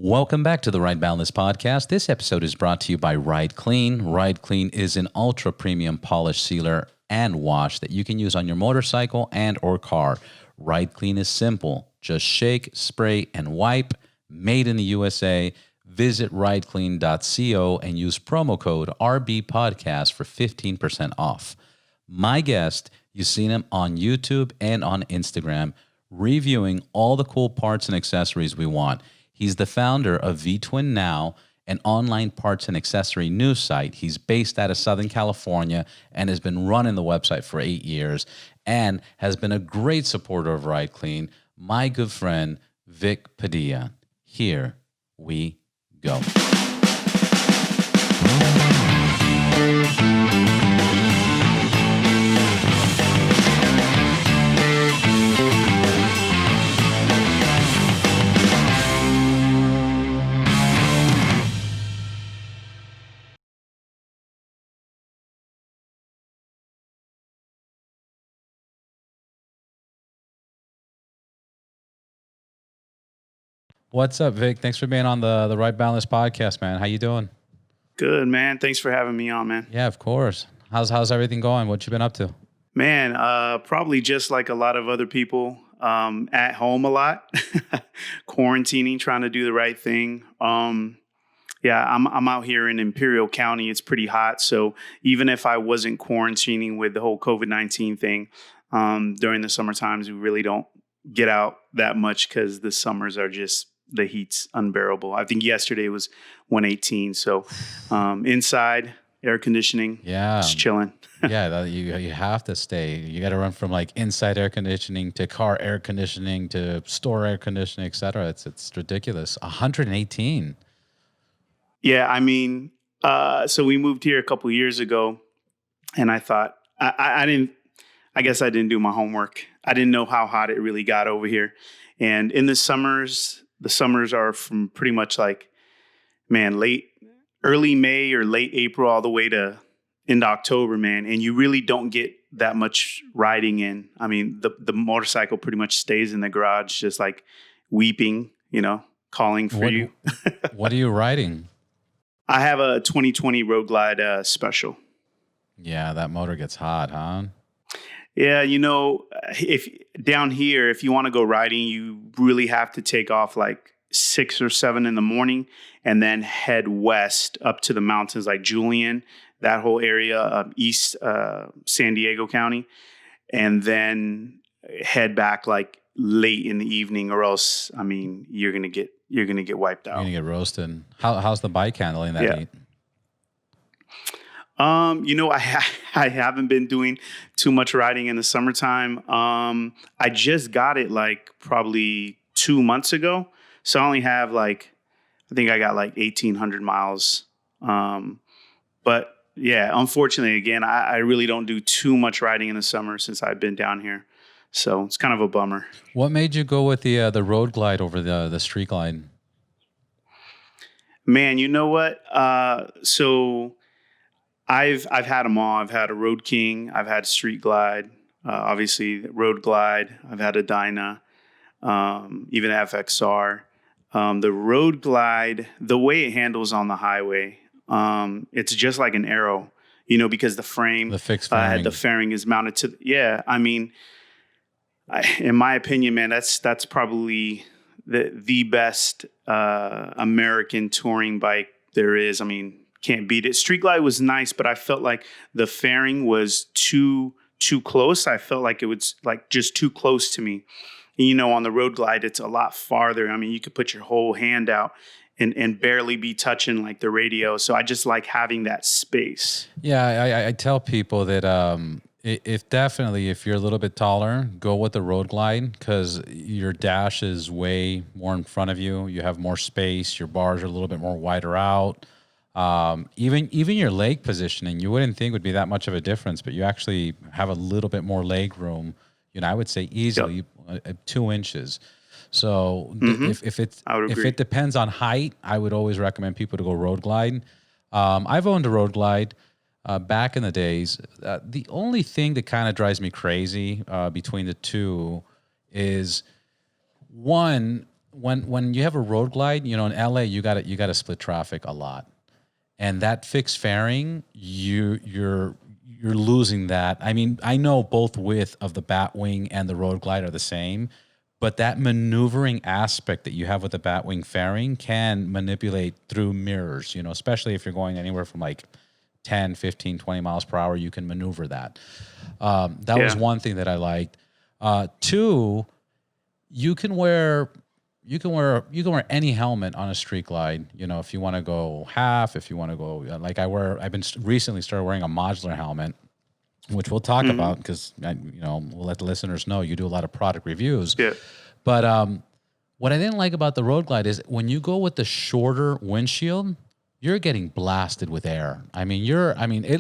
Welcome back to the Ride Balance podcast. This episode is brought to you by Ride Clean. Ride Clean is an ultra premium polish sealer and wash that you can use on your motorcycle and or car. Ride Clean is simple. Just shake, spray, and wipe. Made in the USA. Visit rideclean.co and use promo code RBPodcast for 15% off. My guest, you've seen him on YouTube and on Instagram, reviewing all the cool parts and accessories we want. He's the founder of VTwinNOW, an online parts and accessory news site. He's based out of Southern California and has been running the website for 8 years and has been a great supporter of Ride Clean. My good friend, Vic Padilla. Here we go. What's up, Vic? Thanks for being on the Right Balance podcast, man. How you doing? Good, man. Thanks for having me on, man. Yeah, of course. How's everything going? What you been up to? Man, probably just like a lot of other people, at home a lot, quarantining, trying to do the right thing. Yeah, I'm out here in Imperial County. It's pretty hot, so even if I wasn't quarantining with the whole COVID-19 thing, during the summer times, we really don't get out that much because the summers are just, the heat's unbearable. I think yesterday was 118. So inside, air conditioning, just chilling. Yeah, you have to stay. You got to run from like inside air conditioning to car air conditioning to store air conditioning, et cetera. It's ridiculous. 118. Yeah, I mean, so we moved here a couple of years ago, and I thought I guess I didn't do my homework. I didn't know how hot it really got over here. And in the summers are from pretty much like, man, early May or late April all the way to into October, man. And you really don't get that much riding in. I mean, the motorcycle pretty much stays in the garage, just like weeping, calling for you. What are you riding? I have a 2020 Road Glide Special. Yeah, that motor gets hot, huh? Yeah, if down here, if you want to go riding, you really have to take off like 6 or 7 in the morning and then head west up to the mountains like Julian, that whole area, east San Diego County, and then head back like late in the evening, or else, I mean, you're gonna get wiped out. You're gonna get roasted. How's the bike handling that heat? I haven't been doing too much riding in the summertime. I just got it like probably 2 months ago. So I only have I think I got like 1,800 miles. But yeah, unfortunately, again, I really don't do too much riding in the summer since I've been down here. So it's kind of a bummer. What made you go with the Road Glide over the Street Glide? Man, you know what? So I've had them all. I've had a Road King. I've had Street Glide. Obviously, Road Glide. I've had a Dyna. Even FXR. The Road Glide, the way it handles on the highway, it's just like an Aero. Because the frame, the fixed fairing. The fairing is mounted to. Yeah, I mean, in my opinion, man, that's probably the best American touring bike there is. I mean, can't beat it. Street Glide was nice, but I felt like the fairing was too close. I felt like it was like just too close to me. And, on the Road Glide, it's a lot farther. I mean, you could put your whole hand out and barely be touching like the radio. So I just like having that space. Yeah, I tell people that if you're a little bit taller, go with the Road Glide because your dash is way more in front of you. You have more space. Your bars are a little bit more wider out. Even your leg positioning, you wouldn't think would be that much of a difference, but you actually have a little bit more leg room. I would say easily 2 inches. So if it depends on height, I would always recommend people to go Road Glide. I've owned a Road Glide back in the days. The only thing that kind of drives me crazy between the two is one, when you have a road glide, you know, in LA, you got to split traffic a lot, and that fixed fairing, you're losing that. I mean, I know both width of the Batwing and the road glide are the same, but that maneuvering aspect that you have with the Batwing fairing can manipulate through mirrors, you know, especially if you're going anywhere from like 10, 15, 20 miles per hour, you can maneuver that. That was one thing that I liked. Two, you can wear any helmet on a street glide. You know, if you want to go half, if you want to go like I've been recently started wearing a modular helmet, which we'll talk about because you know, we'll let the listeners know you do a lot of product reviews. Yeah. But what I didn't like about the road glide is when you go with the shorter windshield, you're getting blasted with air. I mean, I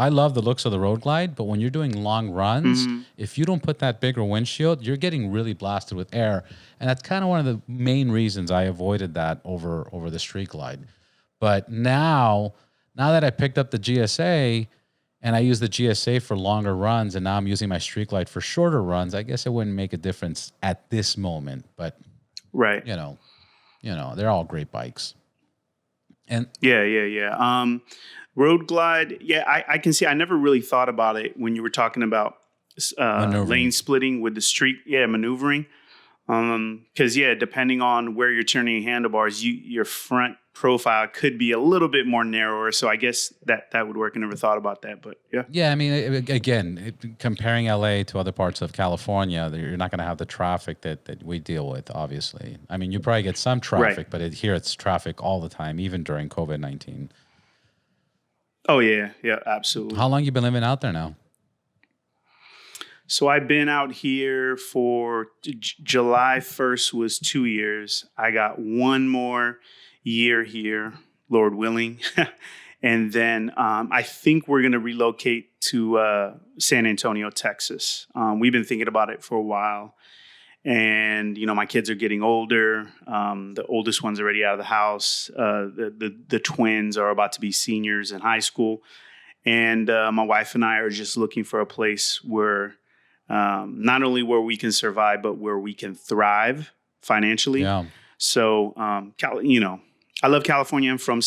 love the looks of the road glide, but when you're doing long runs, if you don't put that bigger windshield, you're getting really blasted with air. And that's kind of one of the main reasons I avoided that over the street glide. But now that I picked up the GSA and I use the GSA for longer runs, and now I'm using my street glide for shorter runs, I guess it wouldn't make a difference at this moment. But right, you know, they're all great bikes. And road glide. Yeah, I can see. I never really thought about it when you were talking about lane splitting with the street. Yeah, maneuvering. Because depending on where you're turning your handlebars, your front profile could be a little bit more narrower. So I guess that would work. I never thought about that, but yeah. Yeah, I mean, again, comparing LA to other parts of California, you're not going to have the traffic that we deal with, obviously. I mean, you probably get some traffic, but here it's traffic all the time, even during COVID-19. Oh, yeah, absolutely. How long you been living out there now? So I've been out here for July 1st was 2 years. I got one more year here, Lord willing. And then I think we're going to relocate to San Antonio, Texas. We've been thinking about it for a while. And, you know, my kids are getting older. The oldest one's already out of the house. The twins are about to be seniors in high school. And my wife and I are just looking for a place where not only where we can survive, but where we can thrive financially. Yeah. So, you know, I love California. I'm from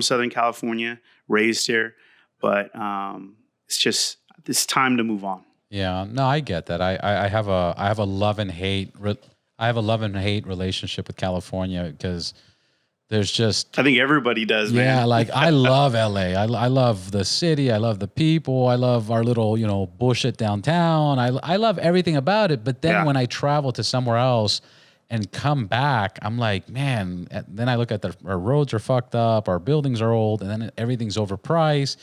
Southern California, raised here, but it's time to move on. Yeah, no, I get that. I have a love and hate relationship with California because there's just, I think everybody does, man. Yeah, like I love LA. I love the city. I love the people. I love our little, you know, bullshit downtown. I love everything about it. But then when I travel to somewhere else and come back, I'm like, man, then I look at our roads are fucked up, our buildings are old, and then everything's overpriced.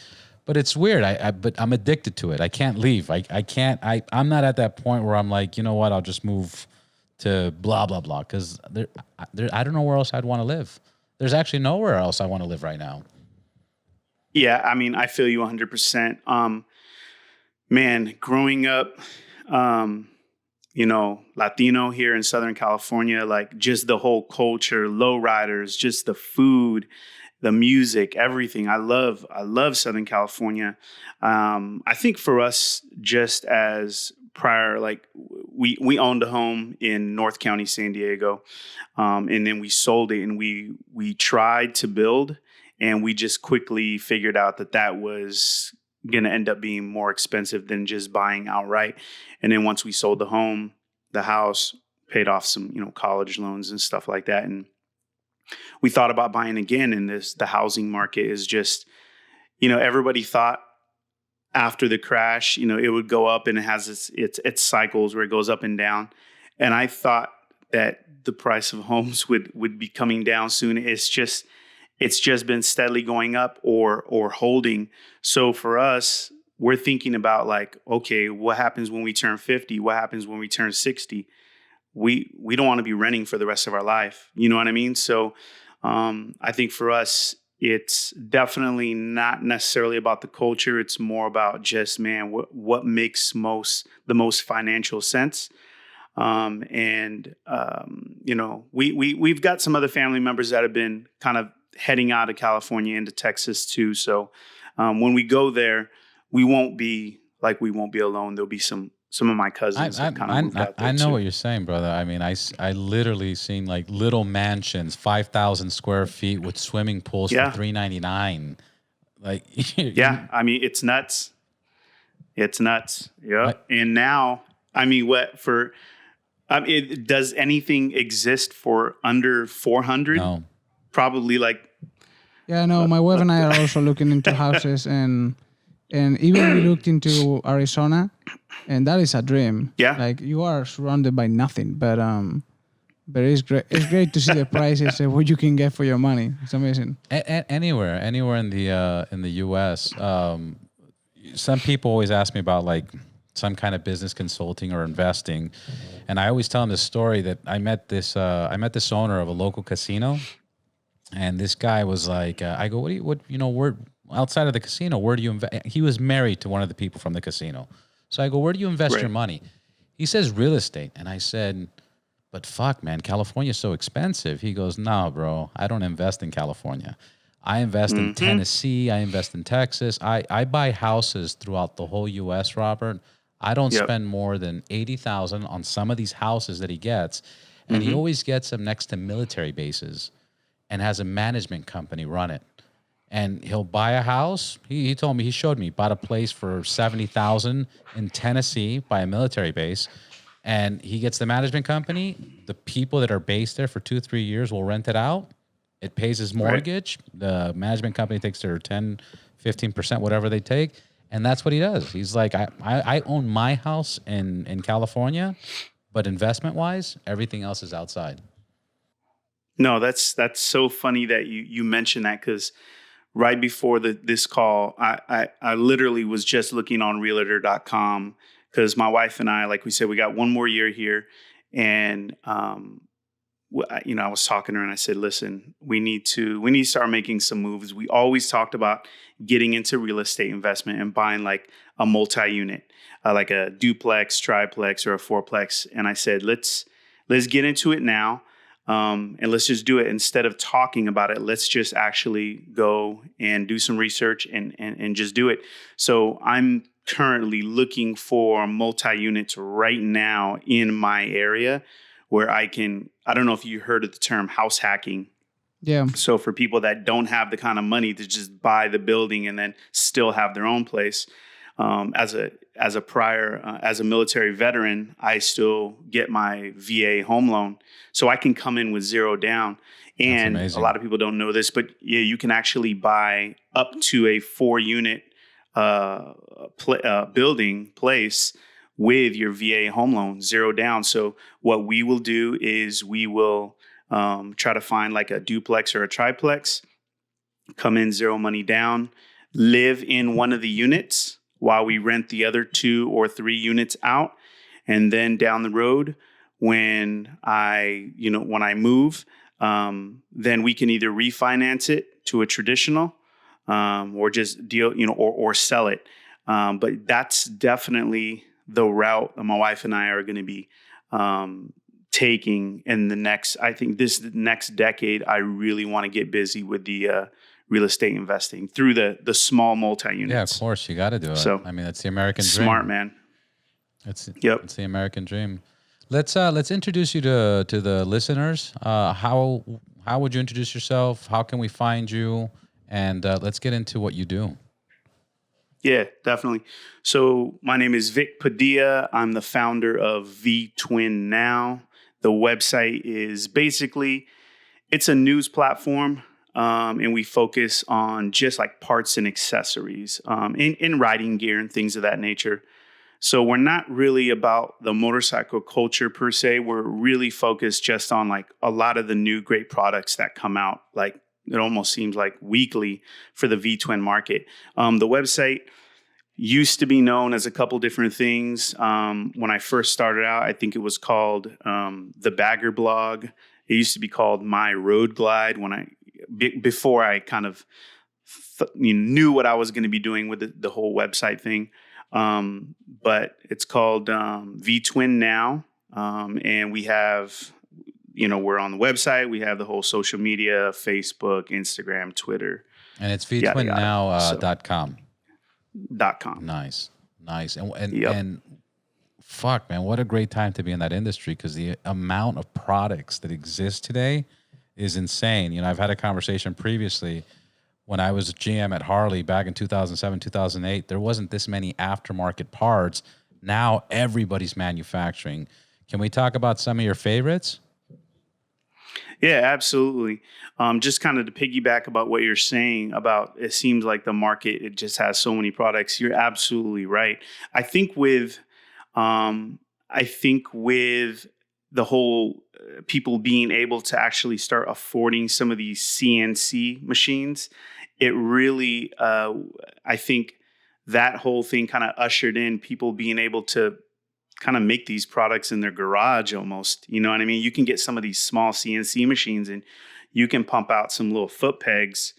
But it's weird. But I'm addicted to it. I can't leave. I'm not at that point where I'm like, you know what, I'll just move to blah, blah, blah. Because I don't know where else I'd want to live. There's actually nowhere else I want to live right now. Yeah, I mean, I feel you 100%. Man, growing up, you know, Latino here in Southern California, like just the whole culture, lowriders, just the food, the music, everything. I love Southern California. I think for us, just as prior, like we owned a home in North County, San Diego, and then we sold it, and we tried to build, and we just quickly figured out that was going to end up being more expensive than just buying outright. And then once we sold the house, paid off some, you know, college loans and stuff like that, and we thought about buying again. And the housing market is just, you know, everybody thought after the crash, you know, it would go up, and it has its cycles where it goes up and down. And I thought that the price of homes would be coming down soon. It's just been steadily going up or holding. So for us, we're thinking about like, okay, what happens when we turn 50? What happens when we turn 60? We don't want to be renting for the rest of our life. You know what I mean? So I think for us, it's definitely not necessarily about the culture. It's more about just, man, what makes the most financial sense. You know, we've got some other family members that have been kind of heading out of California into Texas too. So when we go there, we won't be alone. There'll be some some of my cousins have kind of moved out there I know too. what you're saying, brother. I mean, I literally seen like little mansions, 5,000 square feet with swimming pools for Yeah. $399. Like, Yeah. I mean, it's nuts. It's nuts. I, Yep. And now, I mean, does anything exist for under 400? no. Probably like, Yeah, no, my wife and I are also looking into houses, and even we looked into Arizona, and that is a dream. Yeah. Like you are surrounded by nothing, but it's great. It's great to see the prices of what you can get for your money. It's amazing. Anywhere in the U.S. Some people always ask me about like some kind of business consulting or investing, and I always tell them this story that I met this owner of a local casino, and this guy was like, I go, where outside of the casino, where do you invest? He was married to one of the people from the casino, so I go, where do you invest Right. your money? He says real estate, and I said, but fuck, man, California's so expensive. He goes, no, bro, I don't invest in California. I invest in Tennessee. I invest in Texas. I buy houses throughout the whole U.S., Robert. I don't Yep. spend more than $80,000 on some of these houses that he gets. And he always gets them next to military bases and has a management company run it. And he'll buy a house. He told me, he showed me, bought a place for $70,000 in Tennessee by a military base. And he gets the management company. The people that are based there for 2-3 years will rent it out. It pays his mortgage. The management company takes their 10, 15%, whatever they take. And that's what he does. He's like, I own my house in California, but investment wise, everything else is outside. No, that's so funny that you mentioned that, because right before this call, I literally was just looking on realtor.com, because my wife and I, like we said, we got one more year here. And, I was talking to her and I said, listen, we need to start making some moves. We always talked about getting into real estate investment and buying like a multi-unit, like a duplex, triplex, or a fourplex. And I said, let's get into it now. And let's just do it. Instead of talking about it, let's just actually go and do some research and just do it. So I'm currently looking for multi-units right now in my area where I don't know if you heard of the term house hacking. Yeah. So for people that don't have the kind of money to just buy the building and then still have their own place, as a military veteran, I still get my VA home loan, so I can come in with zero down. And a lot of people don't know this, but yeah, you can actually buy up to a 4-unit building place with your VA home loan, zero down. So what we will do is we will try to find like a duplex or a triplex, come in zero money down, live in one of the units while we rent the other 2 or 3 units out. And then down the road, when I move, then we can either refinance it to a traditional or just deal, or sell it. But that's definitely the route my wife and I are going to be taking in this next decade. I really want to get busy with the real estate investing through the small multi-units. Yeah, of course, you got to do it. So, I mean, that's the American dream. Smart, man. It's the American dream. Let's introduce you to the listeners. How would you introduce yourself? How can we find you? And let's get into what you do. Yeah, definitely. So my name is Vic Padilla. I'm the founder of VTwinNOW. The website is basically, it's a news platform, and we focus on just like parts and accessories, in riding gear and things of that nature. So we're not really about the motorcycle culture per se. We're really focused just on like a lot of the new great products that come out, like it almost seems like weekly for the V-twin market. The website used to be known as a couple different things. When I first started out, I think it was called the Bagger Blog. It used to be called My Road Glide before I kind of knew what I was going to be doing with the whole website thing. But it's called VTwinNOW. And we have, we're on the website. We have the whole social media, Facebook, Instagram, Twitter. And it's VTwinNOW.com. .com. Nice. And Yep. and fuck, man, what a great time to be in that industry, because the amount of products that exist today is insane. You know, I've had a conversation previously when I was GM at Harley back in 2007, 2008. There wasn't this many aftermarket parts. Now everybody's manufacturing. Can we talk about some of your favorites? Yeah, absolutely. Just kind of to piggyback about what you're saying about, it seems like the market, it just has so many products. You're absolutely right. I think with, I think with the whole people being able to actually start affording some of these CNC machines, it really, I think that whole thing kind of ushered in people being able to kind of make these products in their garage almost. You know what I mean? You can get some of these small CNC machines and you can pump out some little foot pegs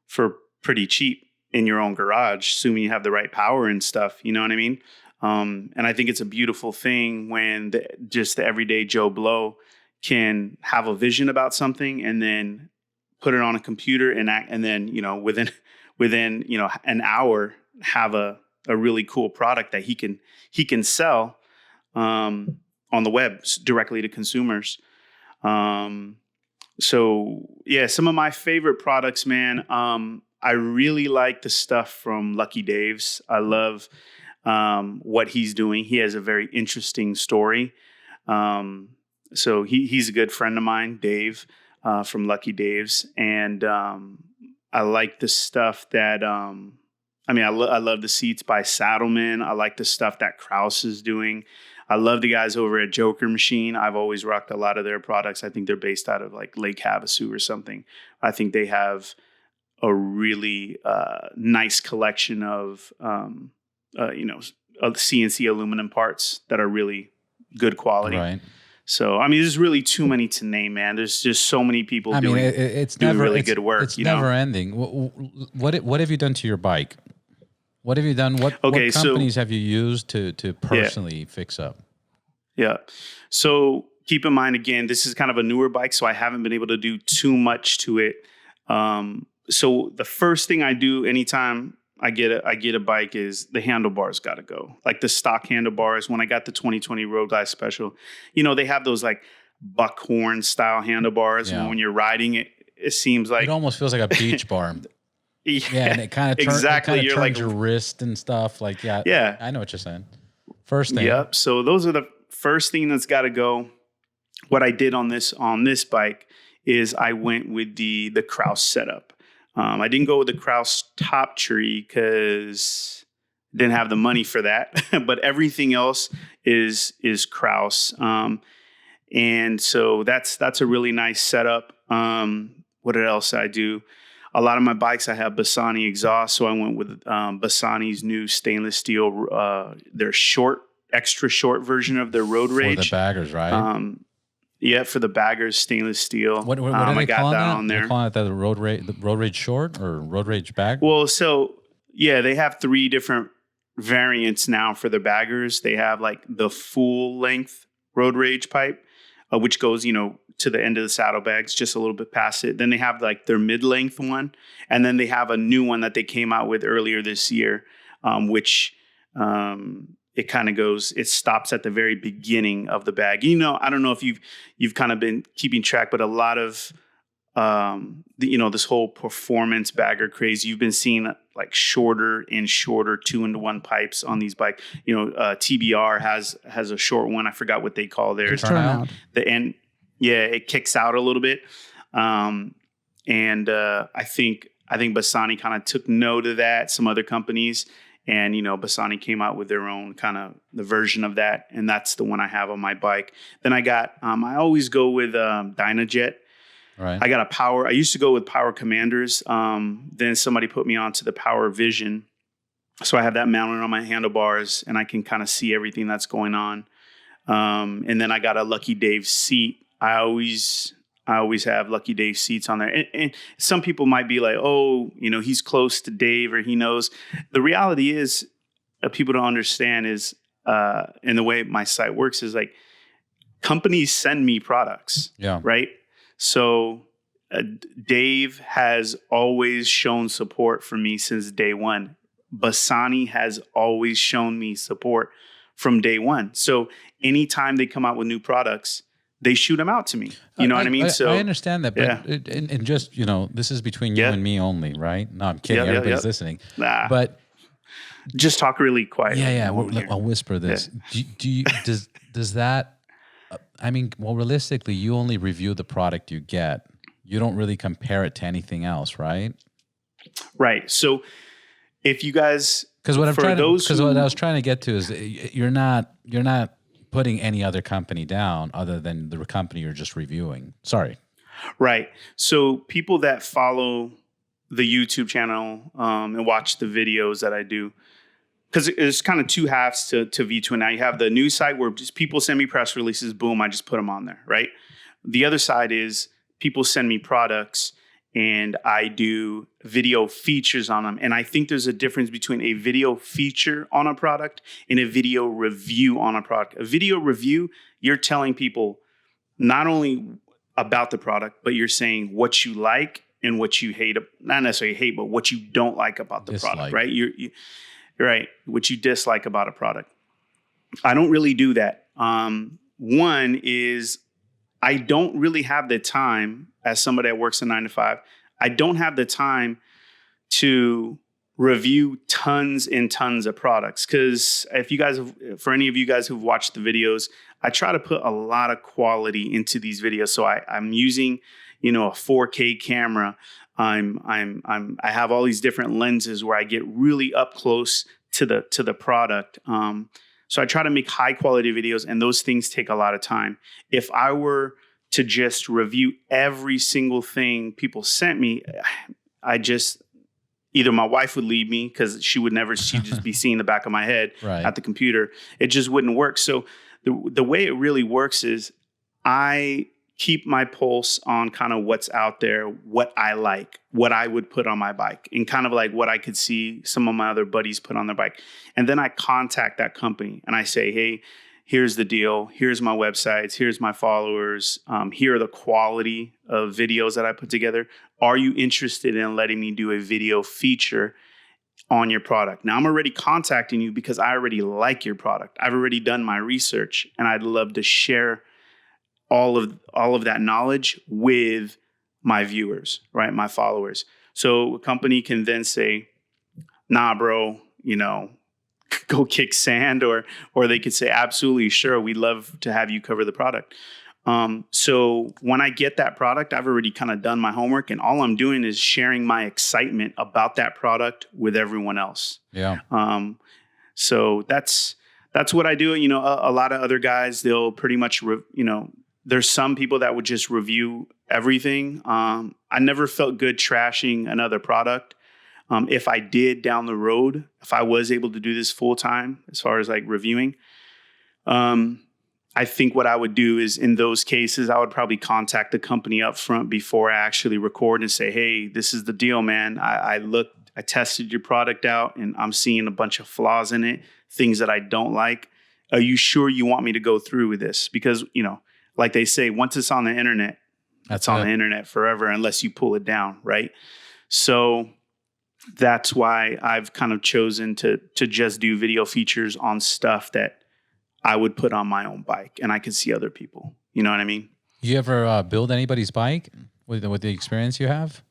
for pretty cheap in your own garage, assuming you have the right power and stuff. You know what I mean? And I think it's a beautiful thing when just the everyday Joe Blow can have a vision about something and then put it on a computer and then, you know, within, you know, an hour, have a really cool product that he can sell on the web directly to consumers. So yeah, some of my favorite products, man. I really like the stuff from Lucky Dave's. I love what he's doing. He has a very interesting story. So he's a good friend of mine, Dave, from Lucky Dave's. And I like the stuff that, I love the seats by Saddleman. I like the stuff that Kraus is doing. I love the guys over at Joker Machine. I've always rocked a lot of their products. I think they're based out of like Lake Havasu or something. I think they have a really nice collection of, of CNC aluminum parts that are really good quality. Right. So, I mean, there's really too many to name, man. There's just so many people doing really good work. It's never ending. What have you done to your bike? What have you done? What companies have you used to personally fix up? Yeah. So keep in mind, again, this is kind of a newer bike, so I haven't been able to do too much to it. So the first thing I do anytime I get a bike is the handlebars got to go. Like the stock handlebars. When I got the 2020 Road Glide Special, you know, they have those like buckhorn style handlebars. Yeah. And when you're riding it, it seems like it almost feels like a beach bar. Yeah, and it kind of turns like your wrist and stuff. Like, yeah, I know what you're saying. First thing. Yep. So those are the first thing that's got to go. What I did on this bike is I went with the Kraus setup. I didn't go with the Kraus top tree because I didn't have the money for that. But everything else is Kraus. And so that's a really nice setup. What else I do? A lot of my bikes, I have Bassani exhaust, so I went with Bassani's new stainless steel, their extra short version of their Road Rage. For the baggers, right? Yeah, for the baggers, stainless steel. What are they calling that on there? They're calling it the Road Rage Short or Road Rage Bag? Well, so yeah, they have 3 different variants now for the baggers. They have like the full length Road Rage pipe, which goes, you know, to the end of the saddlebags, just a little bit past it. Then they have like their mid-length one. And then they have a new one that they came out with earlier this year, which it kind of goes, it stops at the very beginning of the bag. You know, I don't know if you've kind of been keeping track, but a lot of, this whole performance bagger craze, you've been seeing like shorter and shorter 2-in-1 pipes on these bikes. You know, TBR has a short one. I forgot what they call theirs. Turnout. The end. Yeah, it kicks out a little bit. I think Bassani kind of took note of that, some other companies. And, you know, Bassani came out with their own kind of the version of that. And that's the one I have on my bike. Then I got, I always go with Dynajet. Right. I got I used to go with Power Commanders. Then somebody put me onto the Power Vision. So I have that mounted on my handlebars and I can kind of see everything that's going on. And then I got a Lucky Dave seat. I always have Lucky Dave seats on there. And some people might be like, oh, you know, he's close to Dave or he knows. The reality is, people don't understand is, and the way my site works is like companies send me products. Yeah. Right. So Dave has always shown support for me since day one. Bassani has always shown me support from day one. So anytime they come out with new products, they shoot them out to me. You know what I mean? I understand that, but and just, this is between you and me only, right? No, I'm kidding. Everybody's listening. Nah. But just talk really quiet. Yeah. I'll whisper this. Yeah. Does that, realistically, you only review the product you get. You don't really compare it to anything else, right? Right. So if you guys, what I was trying to get to is you're not putting any other company down other than the company you're just reviewing. Sorry. Right. So people that follow the YouTube channel and watch the videos that I do, because there's kind of two halves to VTwinNOW. You have the news site where just people send me press releases. Boom, I just put them on there, right? The other side is people send me products and I do video features on them. And I think there's a difference between a video feature on a product and a video review on a product. A video review, you're telling people not only about the product, but you're saying what you like and what you hate, not necessarily hate, but what you don't like about the product, right? You're right, what you dislike about a product. I don't really do that. One is I don't really have the time, as somebody that works a 9 to 5, I don't have the time to review tons and tons of products. Because for any of you guys who've watched the videos, I try to put a lot of quality into these videos. So I'm using, a 4K camera. I have all these different lenses where I get really up close to the product. So I try to make high quality videos, and those things take a lot of time. If I were to just review every single thing people sent me, either my wife would leave me because she'd just be seeing the back of my head at the computer. It just wouldn't work. So the way it really works is I keep my pulse on kind of what's out there, what I like, what I would put on my bike, and kind of like what I could see some of my other buddies put on their bike. And then I contact that company and I say, hey, here's the deal. Here's my websites. Here's my followers. Here are the quality of videos that I put together. Are you interested in letting me do a video feature on your product? Now, I'm already contacting you because I already like your product. I've already done my research, and I'd love to share all of that knowledge with my viewers, right? My followers. So a company can then say, nah, bro, go kick sand, or they could say, absolutely, sure, we'd love to have you cover the product. So when I get that product, I've already kind of done my homework, and all I'm doing is sharing my excitement about that product with everyone else. Yeah. So that's what I do. A lot of other guys, they'll pretty much, there's some people that would just review everything. I never felt good trashing another product. If I did down the road, if I was able to do this full time, as far as like reviewing, I think what I would do is in those cases, I would probably contact the company up front before I actually record and say, hey, this is the deal, man. I tested your product out and I'm seeing a bunch of flaws in it, things that I don't like. Are you sure you want me to go through with this? Because, like they say, once it's on the internet, it's on the internet forever unless you pull it down, right? So that's why I've kind of chosen to just do video features on stuff that I would put on my own bike and I could see other people. You know what I mean? You ever build anybody's bike with the experience you have?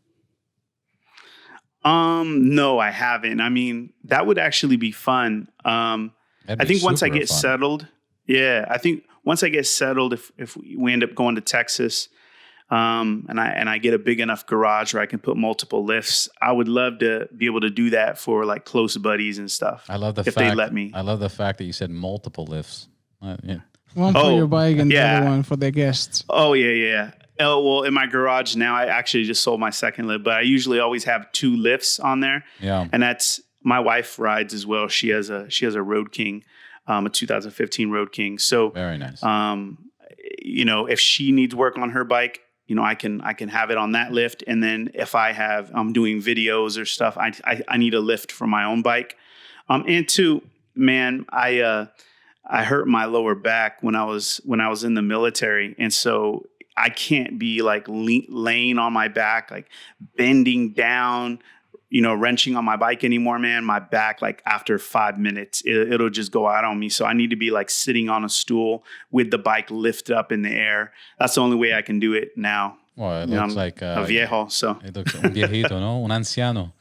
No, I haven't. I mean, that would actually be fun. I think once I get settled, I think once I get settled, if we end up going to Texas, and I get a big enough garage where I can put multiple lifts, I would love to be able to do that for like close buddies and stuff. I love if they let me. I love the fact that you said multiple lifts. One for your bike and the other one for the guests. Oh yeah. Oh, well, in my garage now, I actually just sold my second lift, but I usually always have 2 lifts on there. Yeah, and that's my wife rides as well. She has a Road King. A 2015 Road King. So very nice. If she needs work on her bike, I can have it on that lift. And then if I'm doing videos or stuff, I need a lift for my own bike. And two, man, I hurt my lower back when I was in the military, and so I can't be like laying on my back, like bending down, wrenching on my bike anymore, man. My back, like after 5 minutes, it'll just go out on me. So I need to be like sitting on a stool with the bike lifted up in the air. That's the only way I can do it now. Well, it looks like a viejo. So it looks un viejito, no? Un anciano.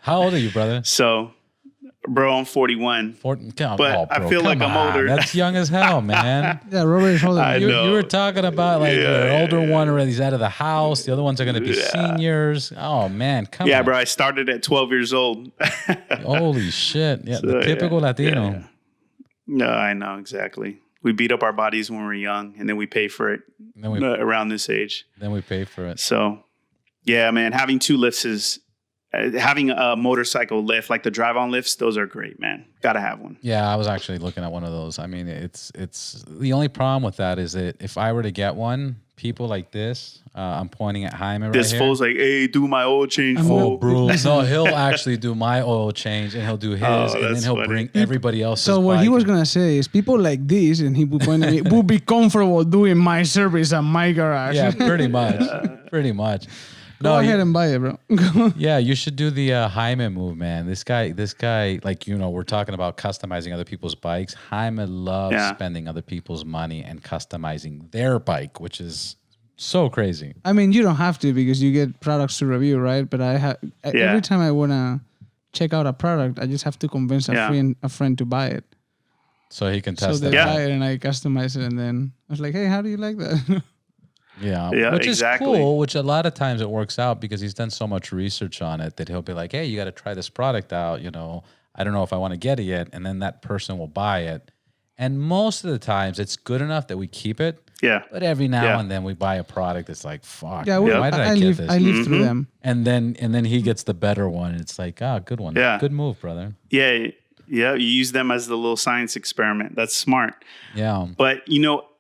How old are you, brother? So, bro, I'm 41. But I feel like I'm older. That's young as hell, man. Yeah, Robert is older. You were talking about like your older one already. He's out of the house. The other ones are going to be seniors. Oh, man. Come on. Yeah, bro. I started at 12 years old. Holy shit. Yeah, so, the typical Latino. Yeah. No, I know. Exactly. We beat up our bodies when we're young, and then we pay for it around this age. Then we pay for it. So, yeah, man, having two lifts is... having a motorcycle lift, like the drive-on lifts, those are great, man. Got to have one. Yeah, I was actually looking at one of those. I mean, it's the only problem with that is that if I were to get one, people like this, I'm pointing at Jaime right here. This fool's like, hey, do my oil change. Oh, bro. No, he'll actually do my oil change, and he'll do his, and then he'll bring everybody else's So what bike. he was going to say is people like this, and he would point at me, would be comfortable doing my service at my garage. Yeah, pretty much. Pretty much. Go ahead and buy it, bro. Yeah, you should do the Jaime move, man. This guy, like, we're talking about customizing other people's bikes. Jaime loves spending other people's money and customizing their bike, which is so crazy. I mean, you don't have to because you get products to review, right? But every time I want to check out a product, I just have to convince a friend to buy it. So he can test it. So they buy it and I customize it, and then I was like, hey, how do you like that? Yeah, which is cool, which a lot of times it works out because he's done so much research on it that he'll be like, hey, you got to try this product out. I don't know if I want to get it yet. And then that person will buy it. And most of the times it's good enough that we keep it. Yeah. But every now and then we buy a product that's like, fuck, why did I get this? I live through them. And then he gets the better one. It's like, good one. Yeah. Good move, brother. Yeah. Yeah. You use them as the little science experiment. That's smart. Yeah. But,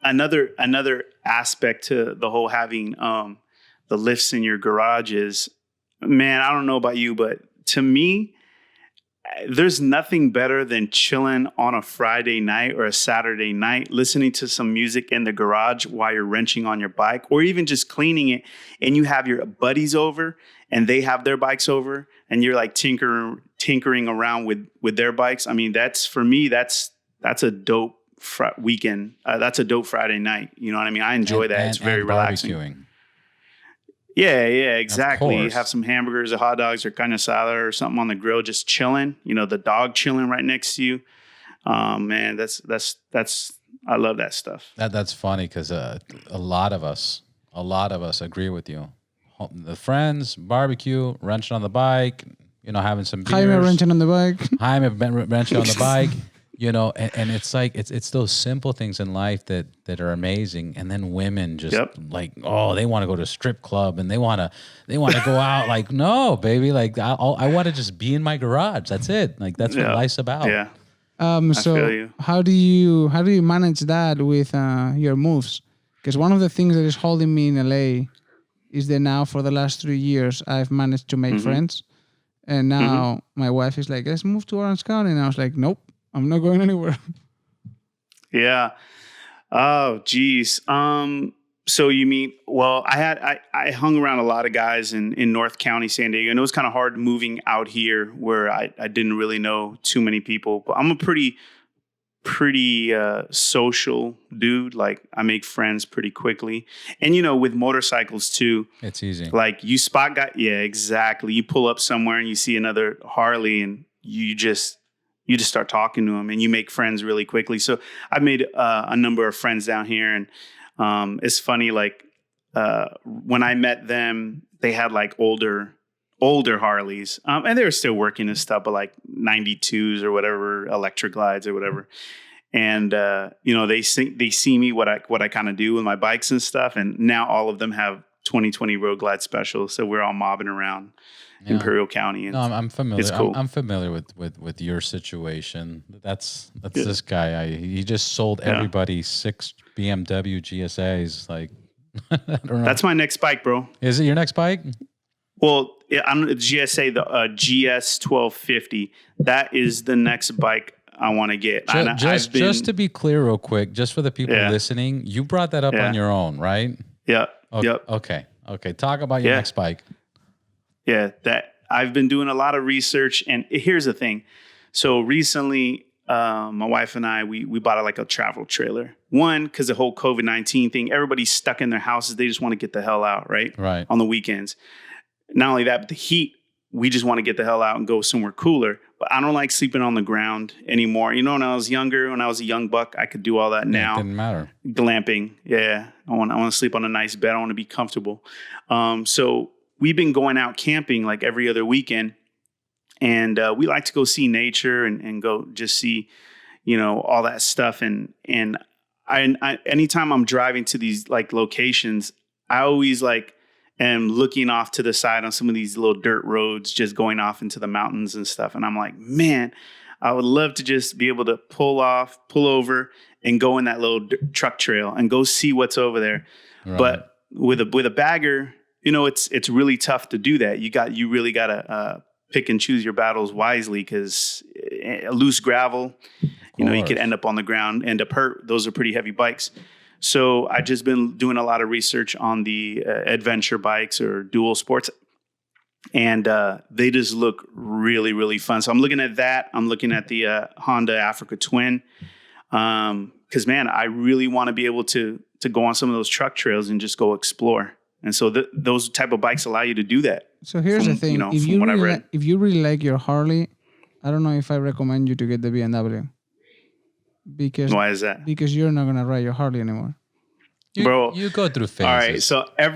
another aspect to the whole having the lifts in your garage is, man, I don't know about you, but to me, there's nothing better than chilling on a Friday night or a Saturday night, listening to some music in the garage while you're wrenching on your bike, or even just cleaning it, and you have your buddies over and they have their bikes over, and you're like tinkering around with their bikes. I mean, that's a dope weekend. That's a dope Friday night. You know what I mean? I enjoy that. It's very relaxing. Barbecuing. Yeah, exactly. You have some hamburgers or hot dogs or carne asada or something on the grill, just chilling. The dog chilling right next to you. Man, that's I love that stuff. That's funny because a lot of us agree with you. The friends, barbecue, wrenching on the bike, having some beers. Jaime wrenching on the bike. Jaime wrenching on the bike. And it's like it's those simple things in life that are amazing. And then women just like, they want to go to a strip club and they want to go out. Like, no, baby, like I want to just be in my garage. That's it. Like that's what life's about. Yeah. So how do you manage that with your moves? Because one of the things that is holding me in LA is that now for the last 3 years I've managed to make friends, and now my wife is like, let's move to Orange County, and I was like, nope. I'm not going anywhere. Yeah. Oh, geez. So you mean, well, I hung around a lot of guys in North County, San Diego, and it was kind of hard moving out here where I didn't really know too many people, but I'm a pretty social dude. Like I make friends pretty quickly. And, with motorcycles too, it's easy. Like you spot guy. Yeah, exactly. You pull up somewhere and you see another Harley and you just start talking to them and you make friends really quickly. So I've made a number of friends down here, and it's funny. Like when I met them, they had like older Harleys, and they were still working and stuff, but like 92s or whatever, electric glides or whatever. And they see me what I kind of do with my bikes and stuff, and now all of them have 2020 Road Glide specials. So we're all mobbing around Imperial County. And no, I'm familiar. It's cool. I'm familiar with your situation. That's this guy. He just sold everybody 6 BMW GSAs. Like, I don't know. That's my next bike, bro. Is it your next bike? Well, I'm the GSA, the GS 1250. That is the next bike I want to get. Just to be clear, real quick, just for the people listening, you brought that up on your own, right? Yeah. Okay. Yep. Okay. Talk about your next bike. Yeah, that I've been doing a lot of research, and here's the thing. So recently, my wife and I, we bought like a travel trailer. One, because the whole COVID-19 thing, everybody's stuck in their houses. They just want to get the hell out, right? Right. On the weekends. Not only that, but the heat, we just want to get the hell out and go somewhere cooler. But I don't like sleeping on the ground anymore. You know, when I was younger, when I was a young buck, I could do all that now. It didn't matter. Glamping. Yeah. I want to sleep on a nice bed. I want to be comfortable. So we've been going out camping like every other weekend. And we like to go see nature and go just see, you know, all that stuff. And I anytime I'm driving to these like locations, I always like am looking off to the side on some of these little dirt roads, just going off into the mountains and stuff. And I'm like, man, I would love to just be able to pull over and go in that little truck trail and go see what's over there. Right. But with a bagger, you know, it's really tough to do that. You really got to pick and choose your battles wisely, because loose gravel, you know, you could end up on the ground, end up hurt. Those are pretty heavy bikes. So I just been doing a lot of research on the adventure bikes or dual sports, and they just look really, really fun. So I'm looking at that. I'm looking at the Honda Africa Twin, because man, I really want to be able to go on some of those truck trails and just go explore. And so those type of bikes allow you to do that. So here's the thing: if you really like your Harley, I don't know if I recommend you to get the BMW. Because why is that? Because you're not gonna ride your Harley anymore. Bro, you go through phases. All right, so I've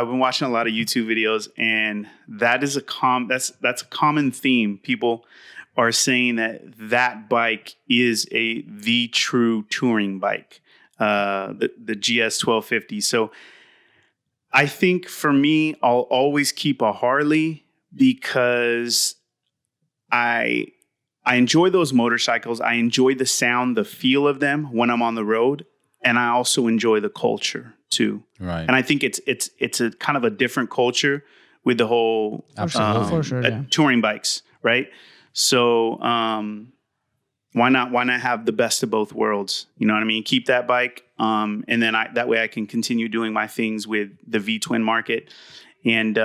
been watching a lot of YouTube videos, and that is that's a common theme. People are saying that bike is the true touring bike, the GS 1250. So I think for me, I'll always keep a Harley because I enjoy those motorcycles. I enjoy the sound, the feel of them when I'm on the road. And I also enjoy the culture too. Right. And I think it's a kind of a different culture with the whole touring bikes, right? So why not have the best of both worlds? You know what I mean? Keep that bike, and then that way I can continue doing my things with the V-twin market. And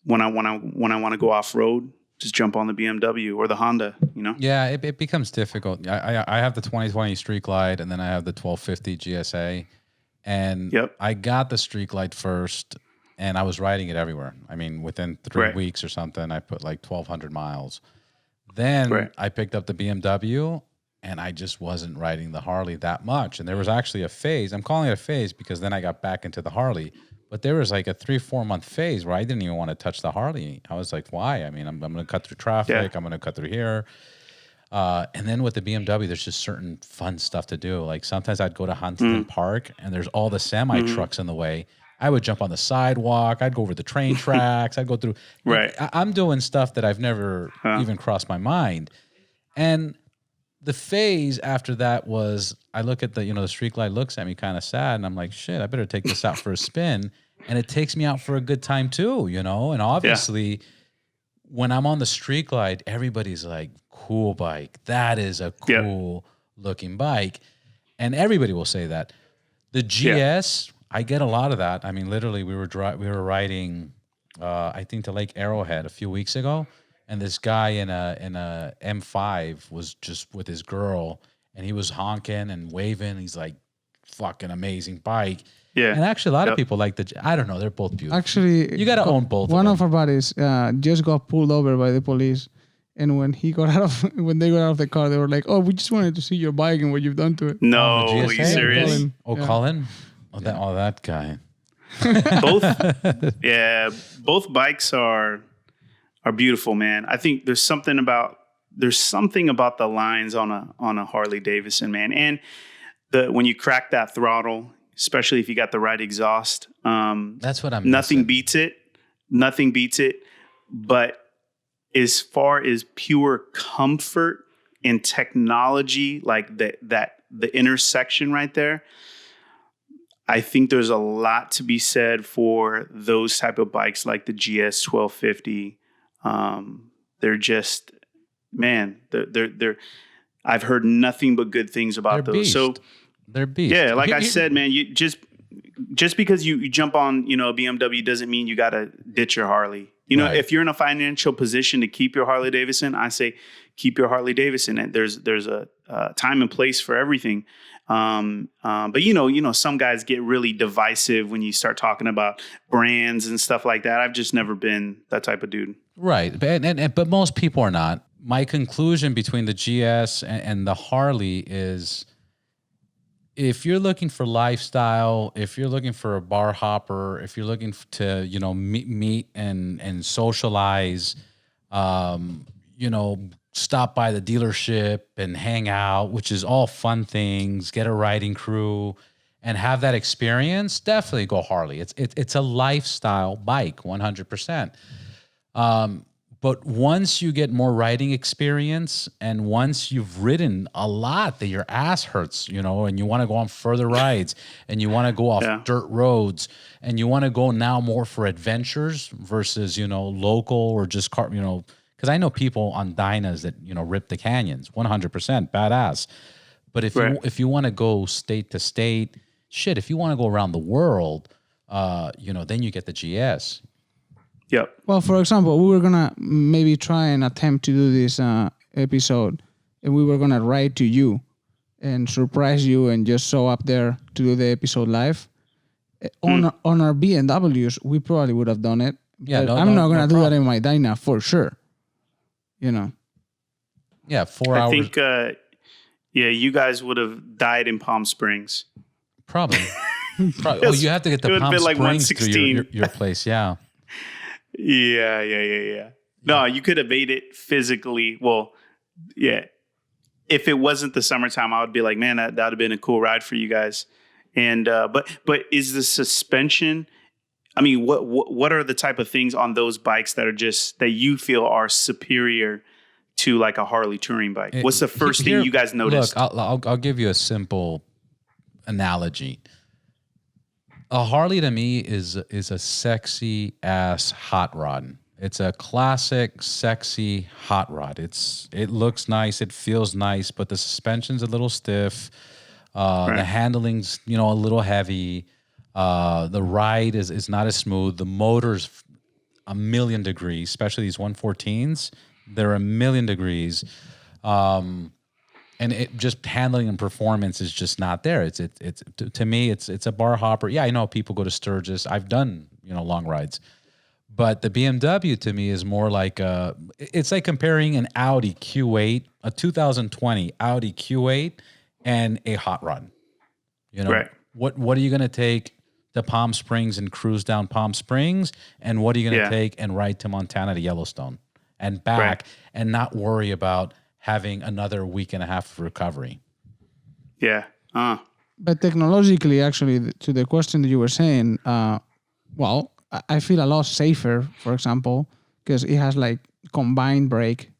when I want to go off road, just jump on the BMW or the Honda, you know? Yeah, it becomes difficult. I have the 2020 Street Glide, and then I have the 1250 GSA. And I got the Street Glide first, and I was riding it everywhere. I mean, within 3 weeks or something, I put like 1,200 miles. Then I picked up the BMW, and I just wasn't riding the Harley that much. And there was actually a phase. I'm calling it a phase because then I got back into the Harley. But there was like a 3-4 month phase where I didn't even want to touch the Harley. I was like, why? I mean, I'm going to cut through traffic. I'm going to cut through here. And then with the BMW, there's just certain fun stuff to do. Like sometimes I'd go to Huntington Park and there's all the semi trucks in the way. I would jump on the sidewalk. I'd go over the train tracks. I'd go through. I'm doing stuff that I've never even crossed my mind. And the phase after that was, I look at the Street Glide looks at me kind of sad, and I'm like, shit, I better take this out for a spin. And it takes me out for a good time too, you know? And obviously, when I'm on the Street Glide, everybody's like, cool bike. That is a cool looking bike. And everybody will say that. The GS, I get a lot of that. I mean, literally, we were riding, I think, to Lake Arrowhead a few weeks ago. And this guy in a M5 was just with his girl, and he was honking and waving. He's like, fucking amazing bike. Yeah. And actually, a lot of people like I don't know, they're both beautiful. Actually, you got to own both. One of our buddies just got pulled over by the police. And when they got out of the car, they were like, oh, we just wanted to see your bike and what you've done to it. No, are you serious? Colin? That guy. Both bikes are beautiful, man. I think there's something about the lines on a Harley Davidson, man. And when you crack that throttle, especially if you got the right exhaust, that's what I'm nothing missing. beats it. Nothing beats it. But as far as pure comfort and technology, like the intersection right there, I think there's a lot to be said for those type of bikes like the GS 1250. They're just, man, they're I've heard nothing but good things about those. So they're beasts. Yeah, like I said, man, you just because you jump on, a BMW doesn't mean you got to ditch your Harley. You know, Right. if you're in a financial position to keep your Harley Davidson, I say keep your Harley Davidson. And there's a time and place for everything. But some guys get really divisive when you start talking about brands and stuff like that. I've just never been that type of dude. Right. But most people are not. My conclusion between the GS and the Harley is, if you're looking for lifestyle, if you're looking for a bar hopper, if you're looking to, meet and socialize, stop by the dealership and hang out, which is all fun things, get a riding crew and have that experience, definitely go Harley. It's a lifestyle bike, 100%. But once you get more riding experience and once you've ridden a lot that your ass hurts, and you want to go on further rides and you want to go off dirt roads and you want to go now more for adventures versus, local or just car, because I know people on Dynas that, rip the canyons, 100% badass. But if you want to go state to state, shit, if you want to go around the world, then you get the GS. Yep. Well, for example, we were going to maybe try and attempt to do this episode, and we were going to write to you and surprise you and just show up there to do the episode live. On our BMWs, we probably would have done it. Yeah, I'm not going to do that in my Dyna for sure. Yeah, 4 hours. I think, you guys would have died in Palm Springs. Probably. Oh, you have to get the Palm Springs through your place, yeah. Yeah. No, you could have made it physically. Well, yeah. If it wasn't the summertime, I would be like, man, that would have been a cool ride for you guys. And but is the suspension? I mean, what are the type of things on those bikes that are that you feel are superior to like a Harley touring bike? What's the first thing you guys noticed? Look, I'll give you a simple analogy. A Harley to me is a sexy ass hot rod. It's a classic, sexy hot rod. It looks nice, it feels nice, but the suspension's a little stiff. The handling's a little heavy. The ride is not as smooth. The motor's a million degrees, especially these 114s. They're a million degrees. And it just handling and performance is just not there. It's to me, it's a bar hopper. Yeah, I know people go to Sturgis. I've done, long rides. But the BMW to me is more like it's like comparing an Audi Q8, a 2020 Audi Q8 and a hot rod. What are you going to take to Palm Springs and cruise down Palm Springs? And what are you going to take and ride to Montana to Yellowstone and back and not worry about having another week and a half of recovery? Yeah. But technologically, actually, to the question that you were saying, I feel a lot safer, for example, because it has like combined brake,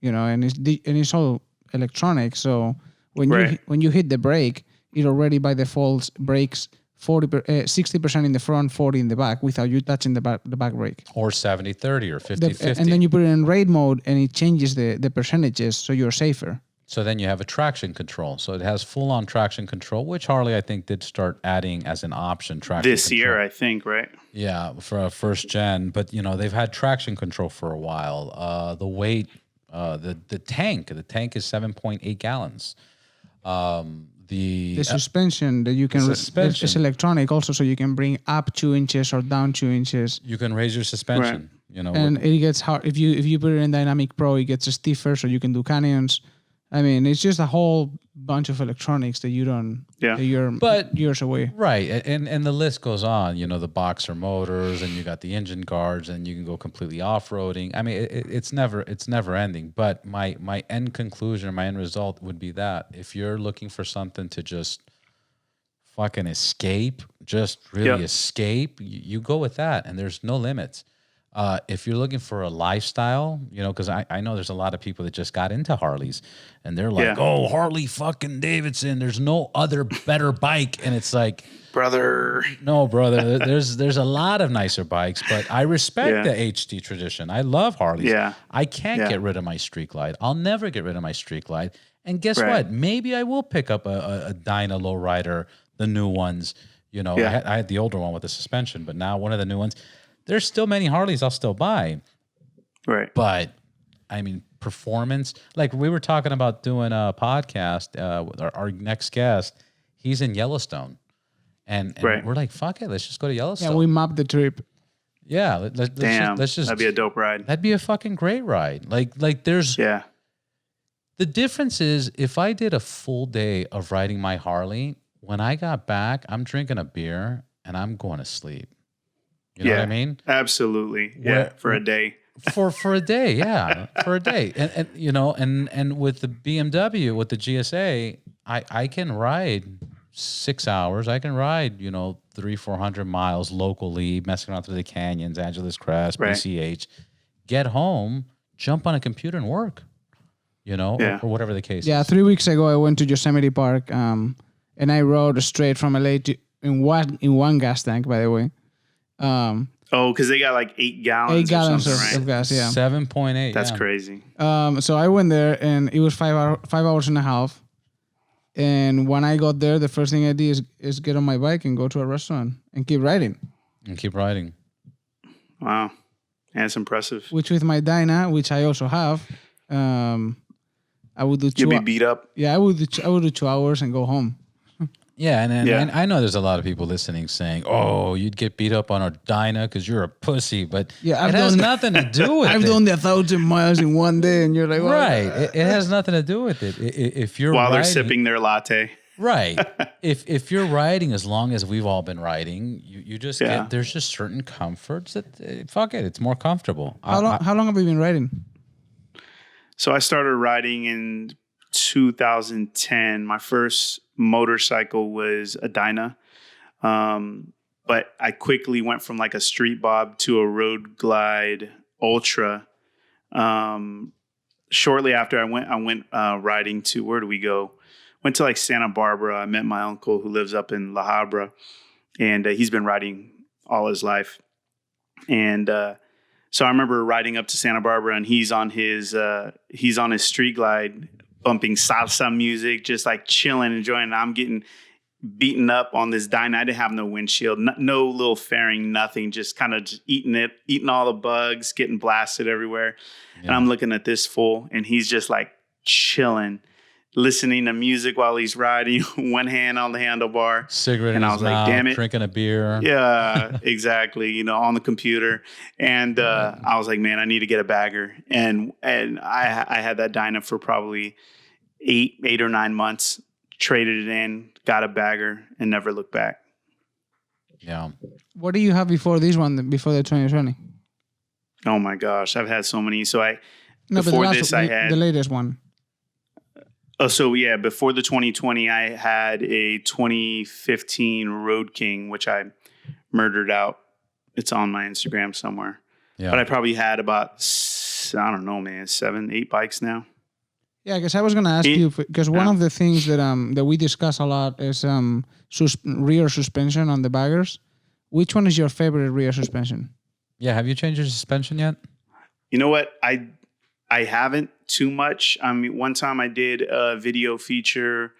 and it's all electronic. So when you hit the brake, it already by default brakes 60% in the front, 40 in the back without you touching the back brake. Or 70-30 or 50-50. And then you put it in raid mode and it changes the percentages so you're safer. So then you have a traction control. So it has full-on traction control, which Harley, I think, did start adding as an option. Traction this control. Year, I think, right? Yeah, for a first gen. But, they've had traction control for a while. The weight, the tank is 7.8 gallons. The suspension that you can it's electronic also, so you can bring up 2 inches or down 2 inches. You can raise your suspension, and it gets hard if you put it in Dynamic Pro. It gets stiffer, so you can do canyons. I mean, it's just a whole bunch of electronics that you don't. Yeah. That you're years away. Right, and the list goes on. The Boxer motors, and you got the engine guards, and you can go completely off-roading. I mean, it's never ending. But my end conclusion, my end result would be that if you're looking for something to just fucking escape, just really escape, you go with that, and there's no limits. If you're looking for a lifestyle, because I know there's a lot of people that just got into Harleys and they're like, oh, Harley fucking Davidson, there's no other better bike. And it's like, brother, there's a lot of nicer bikes, but I respect the HD tradition. I love Harleys. Yeah. I can't get rid of my Street Glide. I'll never get rid of my Street Glide. And guess what? Maybe I will pick up a Dyna Lowrider, the new ones. I had the older one with the suspension, but now one of the new ones. there's still many Harleys I'll still buy. Right. But I mean, performance, like we were talking about doing a podcast with our next guest, he's in Yellowstone. And right. we're like, fuck it, let's just go to Yellowstone. Yeah, we mapped the trip. Yeah, let's just that'd be a dope ride. That'd be a fucking great ride. Like there's the difference is if I did a full day of riding my Harley, when I got back, I'm drinking a beer and I'm going to sleep. You know what I mean? Absolutely. Yeah, for a day. For a day, yeah, for a day, and you know, and with the BMW, with the GSA, I can ride 6 hours. I can ride 300-400 miles locally, messing around through the canyons, Angeles Crest, BCH, get home, jump on a computer and work, or whatever the case. Yeah, 3 weeks ago I went to Yosemite Park, and I rode straight from LA to in one gas tank, by the way. Because they got like 8 gallons. 8 gallons right? of gas, yeah. 7.8. That's crazy. So I went there, and it was 5 hours and a half. And when I got there, the first thing I did is get on my bike and go to a restaurant and keep riding. Wow, that's impressive. Which with my Dyna, which I also have, I would do 2. You'd be beat up. Yeah, I would do 2 hours and go home. Yeah, and I know there's a lot of people listening saying, "Oh, you'd get beat up on a Dyna because you're a pussy," but it has nothing to do with it. I've done 1,000 miles in one day, and you're like, well, right? It has nothing to do with it. If you're while they're riding, sipping their latte, right? If you're riding as long as we've all been riding, you just get there's just certain comforts that fuck it, it's more comfortable. How long have you been riding? So I started riding in 2010. My first motorcycle was a Dyna, but I quickly went from like a Street Bob to a Road Glide Ultra. Shortly after I went riding to, where do we go? Went to like Santa Barbara. I met my uncle who lives up in La Habra, and he's been riding all his life. And so I remember riding up to Santa Barbara, and he's on his Street Glide, bumping salsa music, just like chilling, enjoying it. I'm getting beaten up on this Dyna. I didn't have no windshield, no little fairing, nothing, just kind of eating all the bugs, getting blasted everywhere. Yeah. And I'm looking at this fool, and he's just like chilling, listening to music while he's riding, one hand on the handlebar. Cigarette and in I his was mouth, like, damn it. Drinking a beer. Yeah, exactly. On the computer. And I was like, man, I need to get a bagger. And I had that Dyna for probably 8 or 9 months, traded it in, got a bagger, and never looked back. Yeah. What do you have before this one, before the 2020? Oh my gosh, I've had so many. So I had the latest one. Oh, so yeah, before the 2020, I had a 2015 Road King, which I murdered out. It's on my Instagram somewhere. Yeah. But I probably had about, I don't know, man, 7, 8 bikes now. Yeah, because I was going to ask you, because one of the things that we discuss a lot is rear suspension on the baggers. Which one is your favorite rear suspension? Yeah, have you changed your suspension yet? You know what? I haven't too much. I mean, one time I did a video feature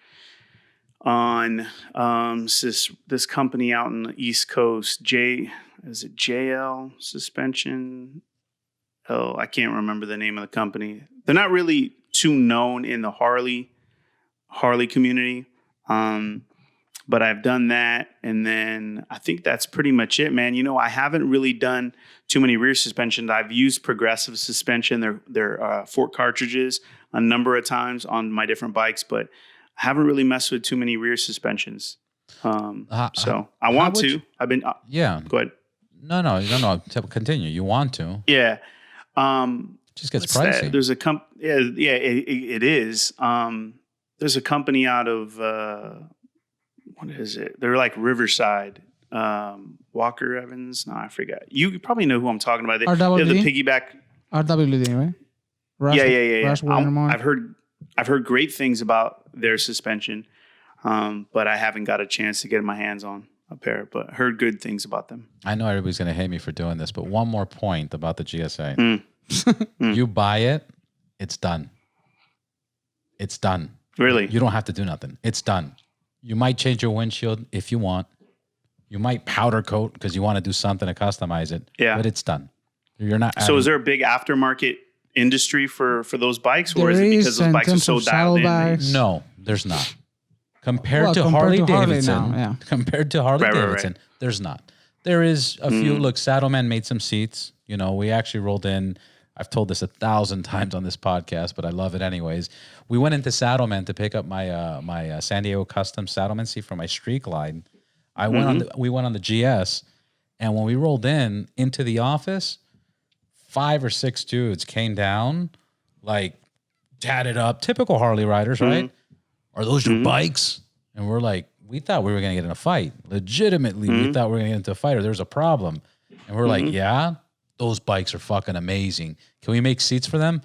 on this company out in the East Coast, is it JL Suspension? Oh, I can't remember the name of the company. They're not really too known in the Harley community. But I've done that, and then I think that's pretty much it, man. I haven't really done too many rear suspensions. I've used progressive suspension, their Ford cartridges, a number of times on my different bikes, but I haven't really messed with too many rear suspensions. So I want to. I've been. Yeah. Go ahead. No. Continue. You want to? Yeah. Just gets pricey. That? There's a it is. There's a company out of. What is it? They're like Riverside, Walker Evans. No, I forgot. You probably know who I'm talking about. They have the piggyback. RWD, right? Yeah. I've heard great things about their suspension, but I haven't got a chance to get my hands on a pair. But heard good things about them. I know everybody's going to hate me for doing this, but one more point about the GSA. You buy it, it's done. It's done. Really? You don't have to do nothing. It's done. You might change your windshield if you want. You might powder coat because you want to do something to customize it. Yeah. But it's done. You're not. So is there a big aftermarket industry for those bikes, or is it because those bikes are so dialed in? No, there's not. Compared to Harley Davidson, compared to Harley Davidson, there's not. There is a few. Look, Saddleman made some seats. You know, we actually rolled in. I've told this 1,000 times on this podcast, but I love it anyways. We went into Saddleman to pick up my San Diego custom Saddleman seat for my Street Glide. We went on the GS, and when we rolled into the office, 5 or 6 dudes came down, like tatted up, typical Harley riders, right? Are those your bikes? And we're like, we thought we were going to get in a fight. Legitimately, we thought we were going to get into a fight or there's a problem. And we're like, yeah, those bikes are fucking amazing. Can we make seats for them?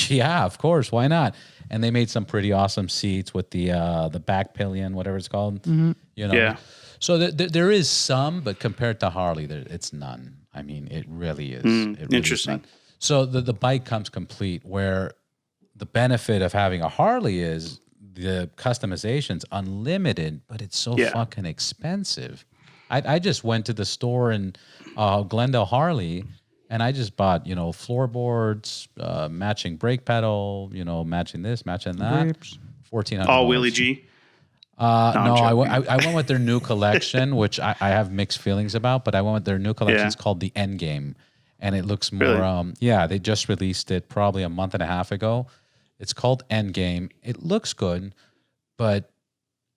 Yeah, of course. Why not? And they made some pretty awesome seats with the back pillion, whatever it's called. You know. Yeah. So there is some, but compared to Harley, it's none. I mean, it really is. It really Interesting. Is so the bike comes complete, where the benefit of having a Harley is the customization's unlimited, but it's so fucking expensive. I just went to the store in Glendale Harley, and I just bought, floorboards, matching brake pedal, matching this, matching that. $1,400. All Willie G? No, I went with their new collection, which I have mixed feelings about, but I went with their new collection. It's called the Endgame, and it looks more, they just released it probably a month and a half ago. It's called Endgame. It looks good, but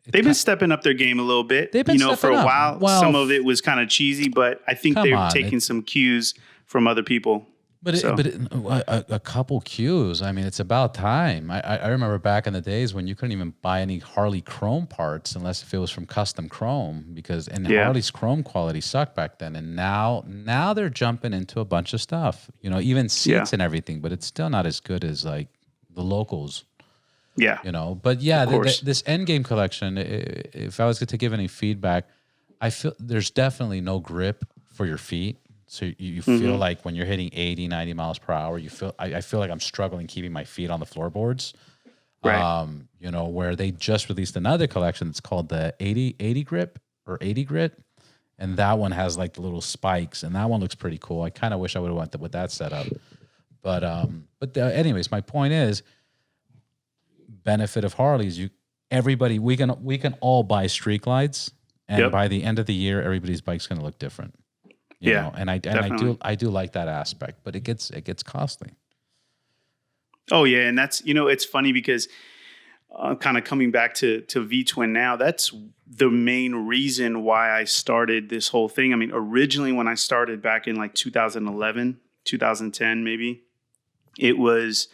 they've been stepping up their game a little bit. They've been for a up. while. Well, some of it was kind of cheesy, but I think they're taking some cues from other people. But a couple cues. I mean, it's about time. I remember back in the days when you couldn't even buy any Harley chrome parts unless if it was from custom chrome, because Harley's chrome quality sucked back then. And now they're jumping into a bunch of stuff. Even seats and everything, but it's still not as good as like the locals. Yeah. But this Endgame collection, if I was to give any feedback, I feel there's definitely no grip for your feet. So you feel like when you're hitting 80, 90 miles per hour, I feel like I'm struggling keeping my feet on the floorboards. Right. Where they just released another collection that's called the 80 grip or 80 grit. And that one has like the little spikes, and that one looks pretty cool. I kind of wish I would have went with that setup. But anyways, my point is, benefit of Harleys, we can all buy Street Glides, and by the end of the year, everybody's bike's going to look different. You know? And I do like that aspect, but it gets costly. Oh yeah, and that's it's funny because kind of coming back to VTwinNOW, that's the main reason why I started this whole thing. I mean, originally when I started back in like 2011, 2010 maybe, it was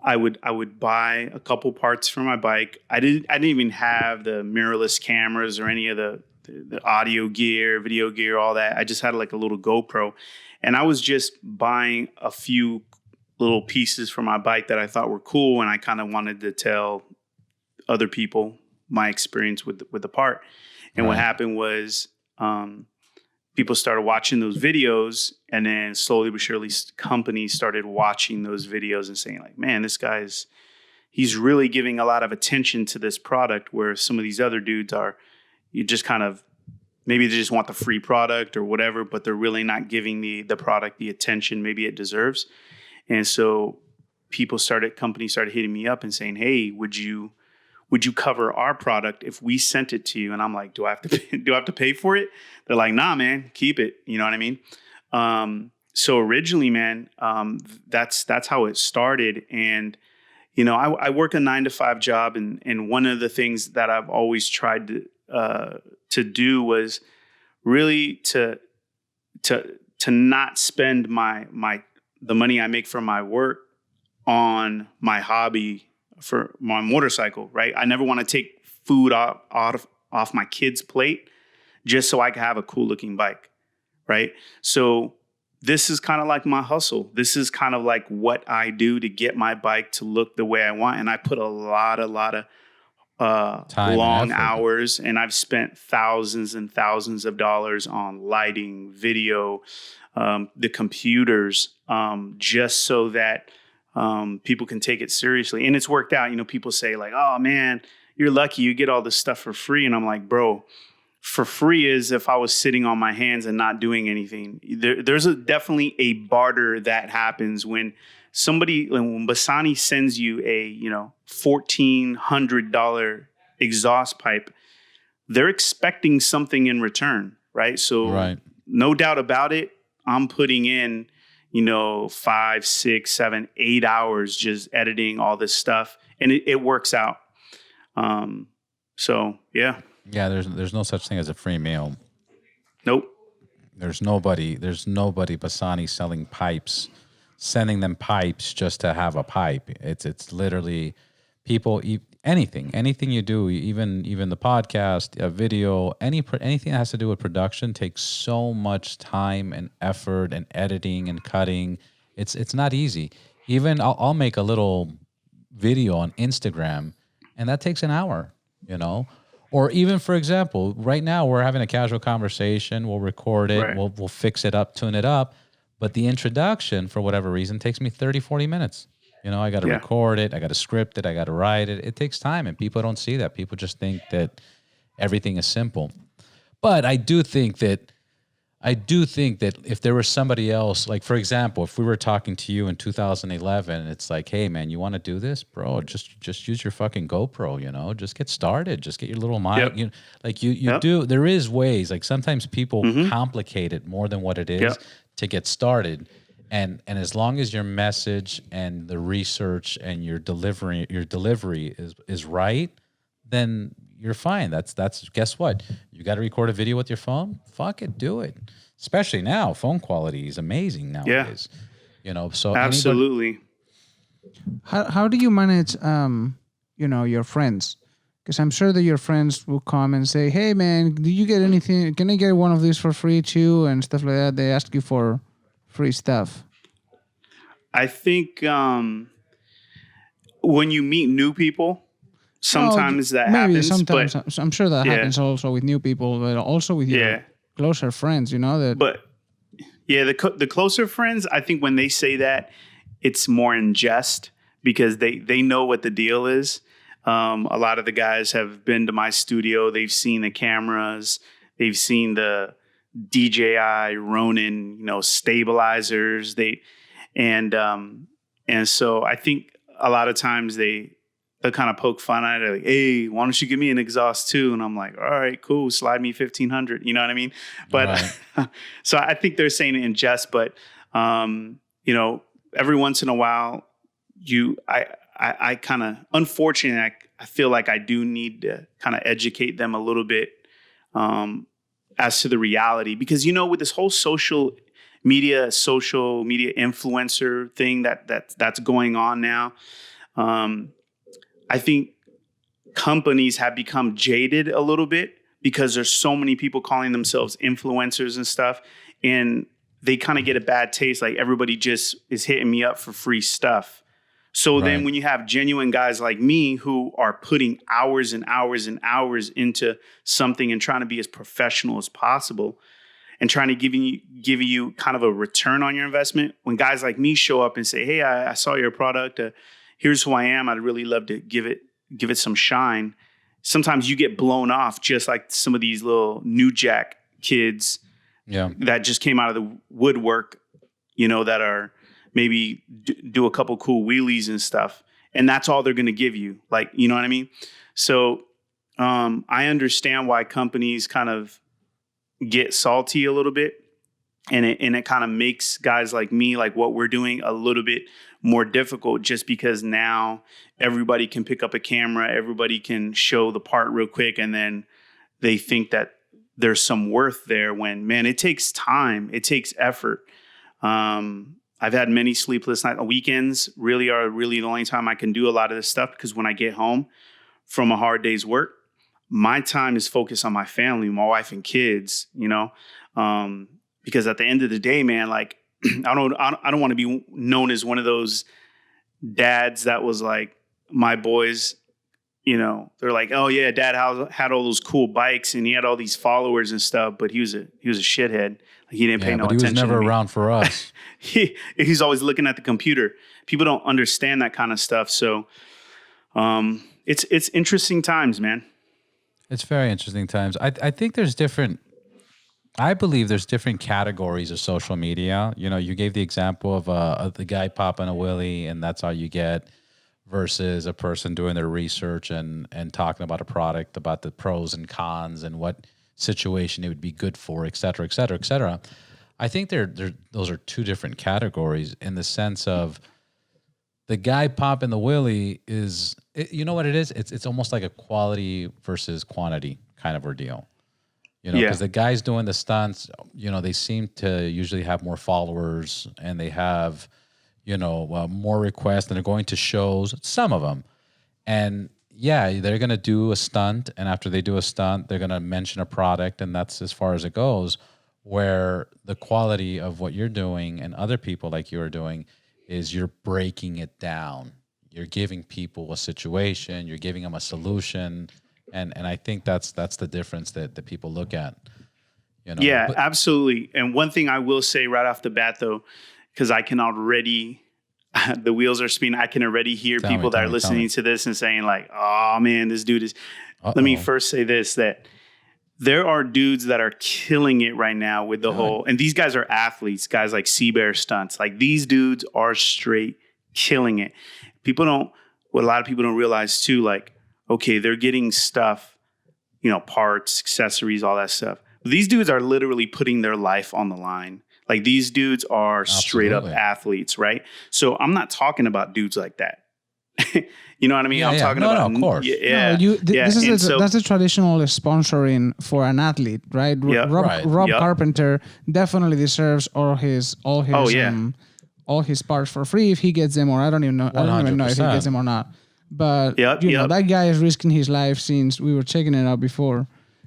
I would buy a couple parts for my bike. I didn't even have the mirrorless cameras or any of the audio gear, video gear, all that. I just had like a little GoPro, and I was just buying a few little pieces for my bike that I thought were cool, and I kind of wanted to tell other people my experience with the part. And what happened was people started watching those videos, and then slowly but surely companies started watching those videos and saying like, man, this he's really giving a lot of attention to this product, where some of these other dudes you just kind of, maybe they just want the free product or whatever, but they're really not giving the product the attention maybe it deserves. And so companies started hitting me up and saying, hey, would you cover our product if we sent it to you? And I'm like, do I have to pay for it? They're like, nah, man, keep it. You know what I mean? So originally, man, that's how it started. And, I work a 9-to-5 job, and one of the things that I've always tried to do was really to not spend the money I make from my work on my hobby for my motorcycle, right? I never want to take food off my kids' plate just so I can have a cool looking bike, right? So this is kind of like my hustle. This is kind of like what I do to get my bike to look the way I want. And I put a lot of long hours, and I've spent thousands and thousands of dollars on lighting, video, the computers, just so that people can take it seriously. And it's worked out. People say like, oh man, you're lucky you get all this stuff for free. And I'm like, bro, for free is if I was sitting on my hands and not doing anything. There's definitely a barter that happens when Bassani sends you a, $1,400 exhaust pipe. They're expecting something in return, right? So no doubt about it, I'm putting in, 5, 6, 7, 8 hours just editing all this stuff, and it works out. So yeah. Yeah, there's no such thing as a free meal. Nope. There's nobody Bassani selling pipes, sending them pipes just to have a pipe. It's literally people anything you do, even the podcast, a video, anything that has to do with production takes so much time and effort and editing and cutting. It's not easy. Even I'll make a little video on Instagram, and that takes an hour, Or even, for example, right now we're having a casual conversation. We'll record it. Right. We'll fix it up, tune it up. But the introduction, for whatever reason, takes me 30, 40 minutes. I got to record it. I got to script it. I got to write it. It takes time, and people don't see that. People just think that everything is simple. But I do think that if there was somebody else, like, for example, if we were talking to you in 2011, it's like, hey, man, you want to do this, bro? Just use your fucking GoPro, just get started. Just get your little mic. Yep. Do. There is ways. Like, sometimes people complicate it more than what it is to get started. And as long as your message and the research and your delivery is right, then you're fine. That's guess what? You got to record a video with your phone? Fuck it, do it. Especially now, phone quality is amazing nowadays. So absolutely. How do you manage your friends? Because I'm sure that your friends will come and say, "Hey man, do you get anything? Can I get one of these for free too?" and stuff like that. They ask you for free stuff. I think when you meet new people, sometimes that happens. Sometimes, but I'm sure that happens also with new people, but also with your closer friends. But the closer friends, I think when they say that, it's more in jest because they know what the deal is. A lot of the guys have been to my studio. They've seen the cameras. They've seen the DJI Ronin, stabilizers. And so I think a lot of times they'll kind of poke fun at it, like, hey, why don't you give me an exhaust too? And I'm like, all right, cool, slide me 1,500. You know what I mean? But so I think they're saying it in jest, but every once in a while, I kind of, unfortunately, I feel like I do need to kind of educate them a little bit as to the reality, because with this whole social media influencer thing that's going on now, I think companies have become jaded a little bit because there's so many people calling themselves influencers and stuff, and they kind of get a bad taste. Like, everybody just is hitting me up for free stuff. So then when you have genuine guys like me who are putting hours and hours and hours into something and trying to be as professional as possible and trying to give you kind of a return on your investment, when guys like me show up and say, hey, I saw your product, here's who I am, I'd really love to give it some shine. Sometimes you get blown off, just like some of these little new jack kids that just came out of the woodwork, that are maybe do a couple cool wheelies and stuff. And that's all they're going to give you. Like, you know what I mean? So I understand why companies kind of get salty a little bit. And it kind of makes guys like me, like what we're doing, a little bit more difficult, just because now everybody can pick up a camera, everybody can show the part real quick, and then they think that there's some worth there when, man, it takes time, it takes effort. I've had many sleepless nights. Weekends really are the only time I can do a lot of this stuff, because when I get home from a hard day's work, my time is focused on my family, my wife and kids, because at the end of the day, man, like, I don't want to be known as one of those dads that was like, my boys, they're like, oh yeah, dad had all those cool bikes and he had all these followers and stuff, but he was a shithead. Like, he didn't pay no attention. He was never around for us. He's always looking at the computer. People don't understand that kind of stuff. So it's interesting times, man. It's very interesting times. I think there's different. I believe there's different categories of social media. You know, you gave the example of the guy popping a willy, and that's all you get, versus a person doing their research and talking about a product, about the pros and cons and what situation it would be good for, et cetera, et cetera, et cetera. I think those are two different categories in the sense of the guy popping the willy is, you know what it is? It's almost like a quality versus quantity kind of ordeal. You know, because the guys doing the stunts, you know, they seem to usually have more followers and they have, you know, more requests and they're going to shows, some of them. And yeah, they're going to do a stunt. And after they do a stunt, they're going to mention a product. And that's as far as it goes, where the quality of what you're doing and other people like you're doing is you're breaking it down. You're giving people a situation, you're giving them a solution. And I think that's the difference that people look at. You know? Yeah, absolutely. And one thing I will say right off the bat, though, because I can already, the wheels are spinning. I can already hear people that are listening to this and saying like, oh man, this dude is, let me first say this, that there are dudes that are killing it right now with the whole, and these guys are athletes, guys like Sea Bear Stunts. Like these dudes are straight killing it. What a lot of people don't realize too, like, okay, they're getting stuff, you know, parts, accessories, all that stuff. These dudes are literally putting their life on the line. Like these dudes are straight up athletes, right? So I'm not talking about dudes like that. You know what I mean? I'm talking about, of course. That's the traditional sponsoring for an athlete, right? Rob Carpenter definitely deserves all his parts for free if he gets them, or I don't even know if he gets them or not. But you know, that guy is risking his life since we were checking it out before.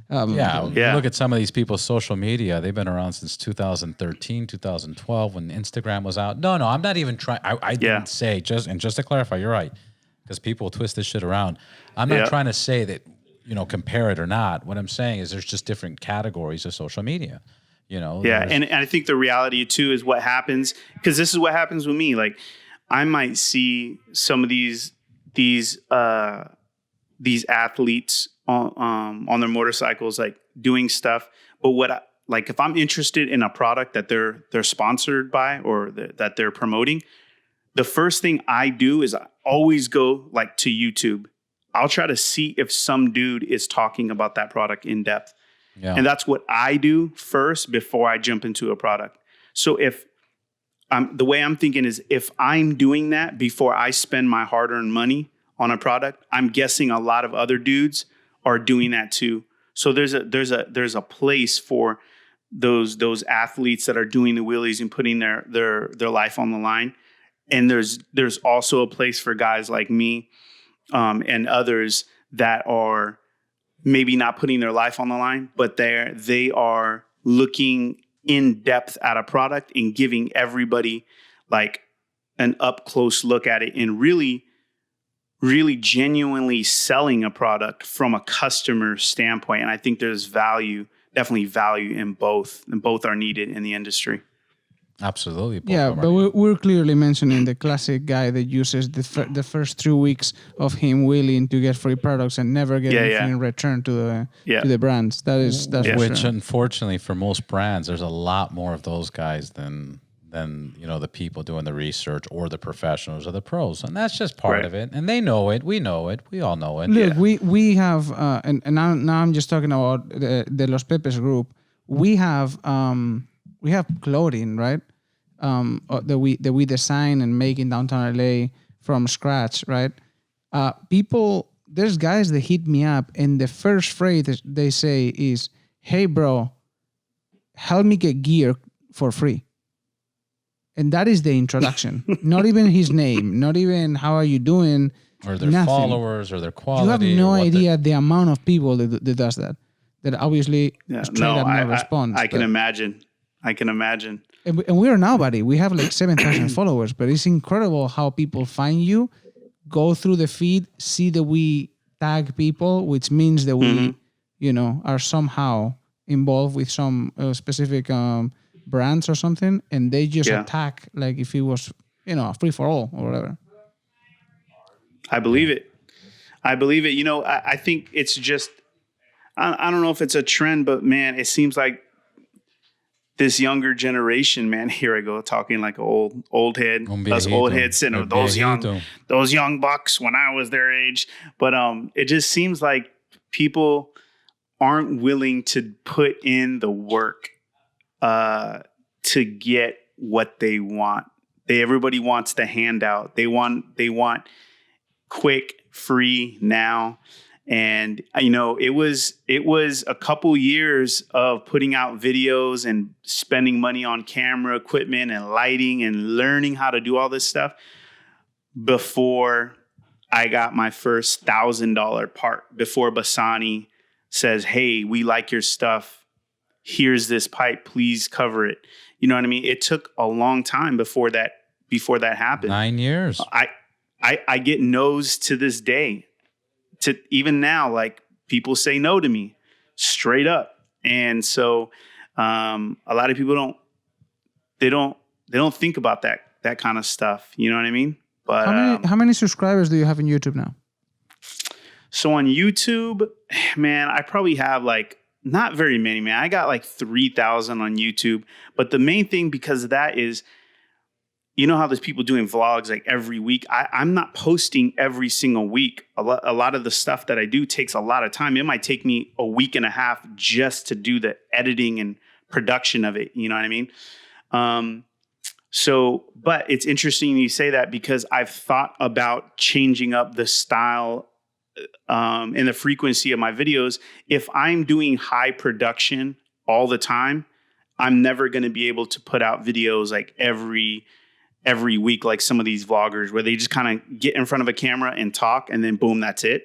Look at some of these people's social media. They've been around since 2013, 2012 when Instagram was out. No, I'm not even trying. I didn't say, just to clarify, you're right, because people twist this shit around. I'm not trying to say that, you know, compare it or not. What I'm saying is there's just different categories of social media. You know? Yeah, and I think the reality too is what happens, because this is what happens with me. Like I might see some of these athletes on their motorcycles, like doing stuff. But if I'm interested in a product that they're sponsored by or that they're promoting, the first thing I do is I always go like to YouTube. I'll try to see if some dude is talking about that product in depth. Yeah. And that's what I do first before I jump into a product. So the way I'm thinking is if I'm doing that before I spend my hard-earned money on a product, I'm guessing a lot of other dudes are doing that too. So there's a place for those athletes that are doing the wheelies and putting their life on the line. And there's also a place for guys like me and others that are maybe not putting their life on the line, but they are looking in depth at a product and giving everybody like an up close look at it and really, really genuinely selling a product from a customer standpoint. And I think there's definitely value in both, and both are needed in the industry. Absolutely. But we're clearly mentioning the classic guy that uses the first 3 weeks of him willing to get free products and never get anything in return to the brands. That's which unfortunately for most brands, there's a lot more of those guys than you know, the people doing the research or the professionals or the pros, and that's just part of it. And they know it. We know it. We all know it. Look, we have and now I'm just talking about the Los Pepes group. We have clothing, right? That we design and make in downtown LA from scratch, right? There's guys that hit me up and the first phrase they say is, "Hey bro, help me get gear for free." And that is the introduction. Not even his name, not even how are you doing, or their followers or their quality. You have no idea the amount of people that does that obviously straight up no response. I can imagine. And we are nobody. We have like 7,000 followers, but it's incredible how people find you, go through the feed, see that we tag people, which means that we, you know, are somehow involved with some specific brands or something, and they just attack like if it was, you know, a free for all or whatever. I believe it. You know, I think it's just I don't know if it's a trend, but man, it seems like this younger generation, man, here I go talking like an old head, us old heads sitting with those young bucks when I was their age. But it just seems like people aren't willing to put in the work to get what they want. Everybody wants the handout. They want quick, free now. And, you know, it was a couple years of putting out videos and spending money on camera equipment and lighting and learning how to do all this stuff before I got my first $1,000 part, before Bassani says, hey, we like your stuff. Here's this pipe. Please cover it. You know what I mean? It took a long time before that happened. 9 years. I get no's to this day. To even now, like, people say no to me straight up. And so a lot of people don't think about that kind of stuff. You know what I mean? But how many subscribers do you have in YouTube now? So on YouTube, man, I probably have like not very many, man. I got like 3,000 on YouTube. But the main thing because of that is, you know how there's people doing vlogs like every week. I'm not posting every single week. A lot of the stuff that I do takes a lot of time. It might take me a week and a half just to do the editing and production of it. You know what I mean? But it's interesting you say that because I've thought about changing up the style and the frequency of my videos. If I'm doing high production all the time, I'm never going to be able to put out videos like every week, like some of these vloggers where they just kind of get in front of a camera and talk and then boom, that's it.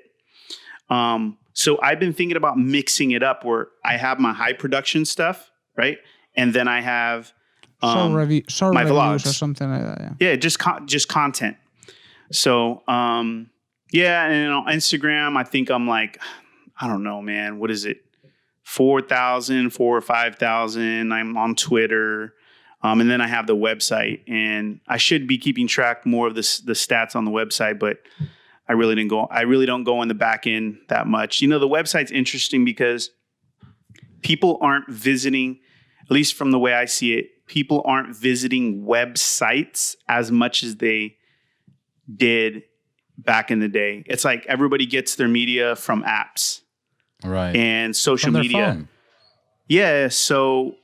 So I've been thinking about mixing it up where I have my high production stuff, right? And then I have short my reviews vlogs or something like that. Yeah, just content. So, yeah. And on Instagram, I think I'm like, I don't know, man. What is it? 4,000 or 5,000. I'm on Twitter. And then I have the website, and I should be keeping track more of the stats on the website, but I really don't go in the back end that much. You know, the website's interesting because people aren't visiting, at least from the way I see it, people aren't visiting websites as much as they did back in the day. It's like everybody gets their media from apps, right? And social from media. Phone. Yeah. So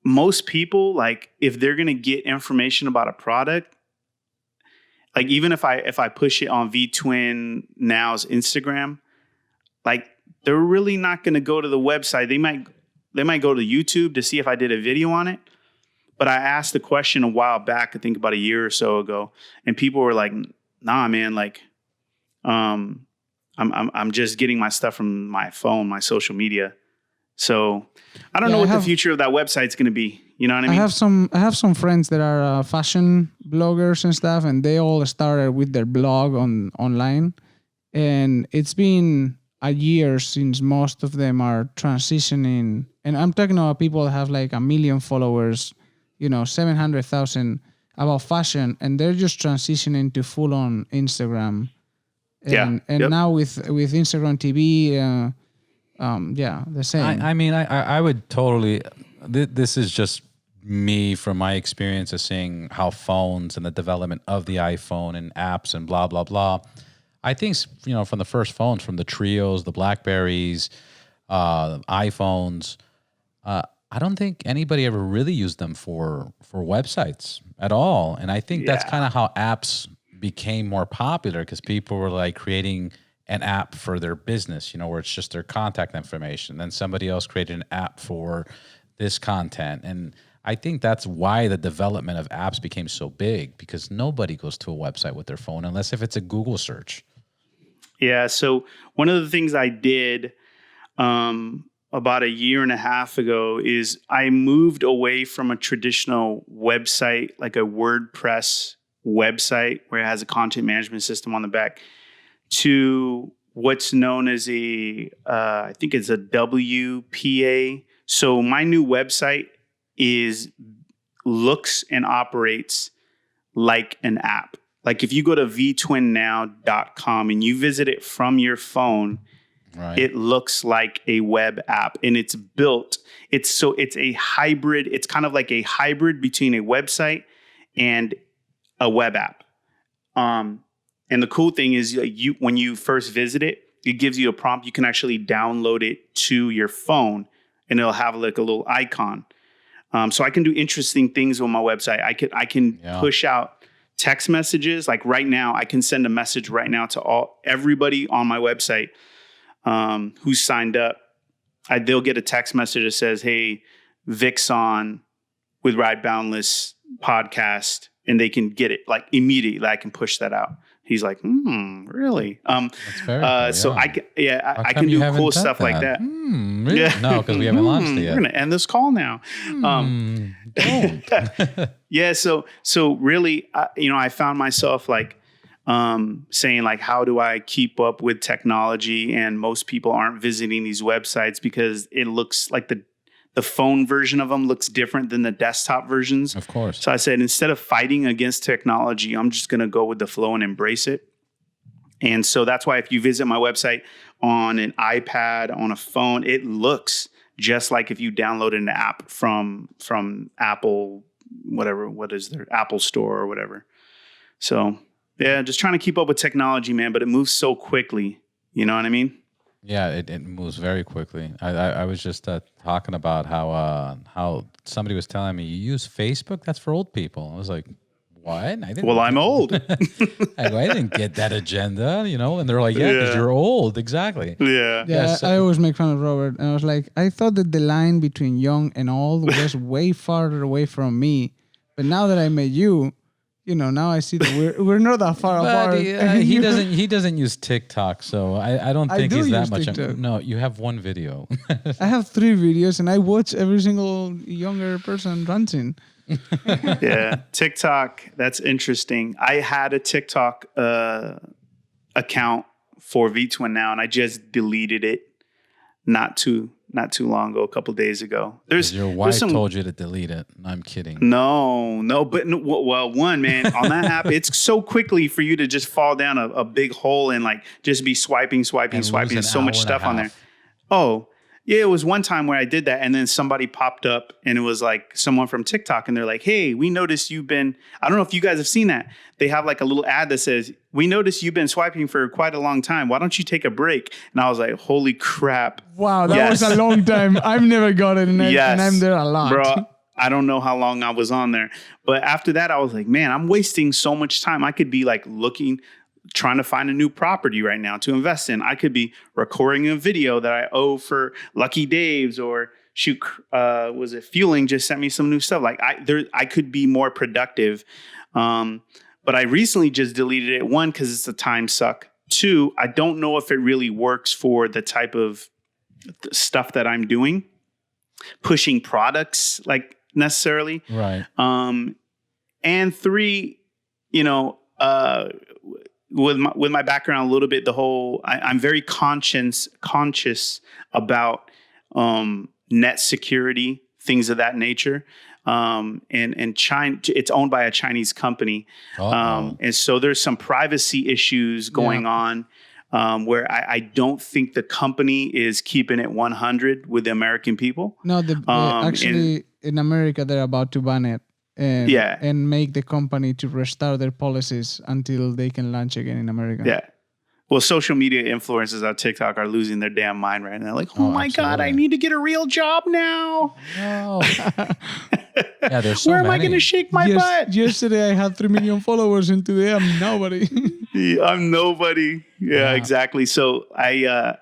most people, like, if they're going to get information about a product, like even if I push it on VTwinNOW's Instagram, like they're really not going to go to the website. They might go to YouTube to see if I did a video on it. But I asked the question a while back, I think about a year or so ago, and people were like, nah, man, like, I'm just getting my stuff from my phone, my social media. So I don't know what the future of that website's going to be. You know what I mean? I have some friends that are fashion bloggers and stuff, and they all started with their blog online. And it's been a year since most of them are transitioning. And I'm talking about people that have like 1 million followers, 700,000 about fashion, and they're just transitioning to full on Instagram. And now with Instagram TV, the same. I mean, I would totally. This is just me from my experience of seeing how phones and the development of the iPhone and apps and blah blah blah. I think from the first phones, from the Trios, the Blackberries, iPhones. I don't think anybody ever really used them for websites at all, and I think that's kind of how apps became more popular because people were like creating an app for their business, where it's just their contact information. Then somebody else created an app for this content. And I think that's why the development of apps became so big, because nobody goes to a website with their phone unless if it's a Google search. Yeah. So one of the things I did about a year and a half ago is I moved away from a traditional website, like a WordPress website where it has a content management system on the back, to what's known as I think it's a WPA. So my new website looks and operates like an app. Like if you go to VTwinNOW.com and you visit it from your phone, Right. It looks like a web app, and it's built. It's a hybrid. It's kind of like a hybrid between a website and a web app. And the cool thing is, when you first visit it, it gives you a prompt. You can actually download it to your phone, and it'll have like a little icon. So I can do interesting things on my website. I can push out text messages. Like right now, I can send a message right now to everybody on my website who's signed up. They'll get a text message that says, "Hey, Vic's on with Ride Boundless podcast," and they can get it like immediately. I can push that out. He's like, really? That's very cool, So I can do cool stuff like that. Really? Yeah. No, because we haven't launched it yet. We're gonna end this call now. Don't. Yeah. So really, I found myself like saying like, how do I keep up with technology? And most people aren't visiting these websites because it looks like the phone version of them looks different than the desktop versions. Of course. So I said, instead of fighting against technology, I'm just going to go with the flow and embrace it. And so that's why if you visit my website on an iPad, on a phone, it looks just like if you downloaded an app from Apple, what is their Apple Store or whatever. So yeah, just trying to keep up with technology, man, but it moves so quickly. You know what I mean? Yeah, it moves very quickly. I was just talking about how somebody was telling me, you use Facebook? That's for old people. I was like, what? I'm old. I didn't get that agenda, and they're like, yeah, because you're old. Exactly. Yeah. Yeah, I always make fun of Robert. And I was like, I thought that the line between young and old was way farther away from me. But now that I met you, now I see that we're not that far apart. He doesn't use TikTok, so I don't think he's that much. No, you have one video. I have 3 videos, and I watch every single younger person ranting. Yeah, TikTok. That's interesting. I had a TikTok account for VTwinNOW, and I just deleted it not too long ago, a couple of days ago. Your wife told you to delete it. I'm kidding. No, but one, man, on that app, it's so quickly for you to just fall down a big hole and like just be swiping. There's so much stuff on there. Oh, yeah, it was one time where I did that, and then somebody popped up, and it was like someone from TikTok, and they're like, "Hey, we noticed you've been." I don't know if you guys have seen that. They have like a little ad that says, "We noticed you've been swiping for quite a long time. Why don't you take a break?" And I was like, "Holy crap!" Wow, that was a long time. I've never got it, and I'm there a lot, bro. I don't know how long I was on there, but after that, I was like, "Man, I'm wasting so much time. I could be like trying to find a new property right now to invest in. I could be recording a video that I owe for Lucky Dave's, or shoot, was it Fueling just sent me some new stuff. Like I could be more productive. But I recently just deleted it. 1, because it's a time suck. 2, I don't know if it really works for the type of stuff that I'm doing, pushing products like necessarily. Right. And 3, with my background a little bit, I'm very conscious about net security, things of that nature. And China, it's owned by a Chinese company. And so there's some privacy issues going on where I don't think the company is keeping it 100 with the American people. No, actually in America, they're about to ban it. And make the company to restart their policies until they can launch again in America. Yeah. Well, social media influencers on TikTok are losing their damn mind right now. Like, oh my God, I need to get a real job now. No. Yeah, there's so Where am many. I going to shake my butt? Yesterday, I had 3 million followers, and today I'm nobody. I'm nobody. Yeah, exactly. So I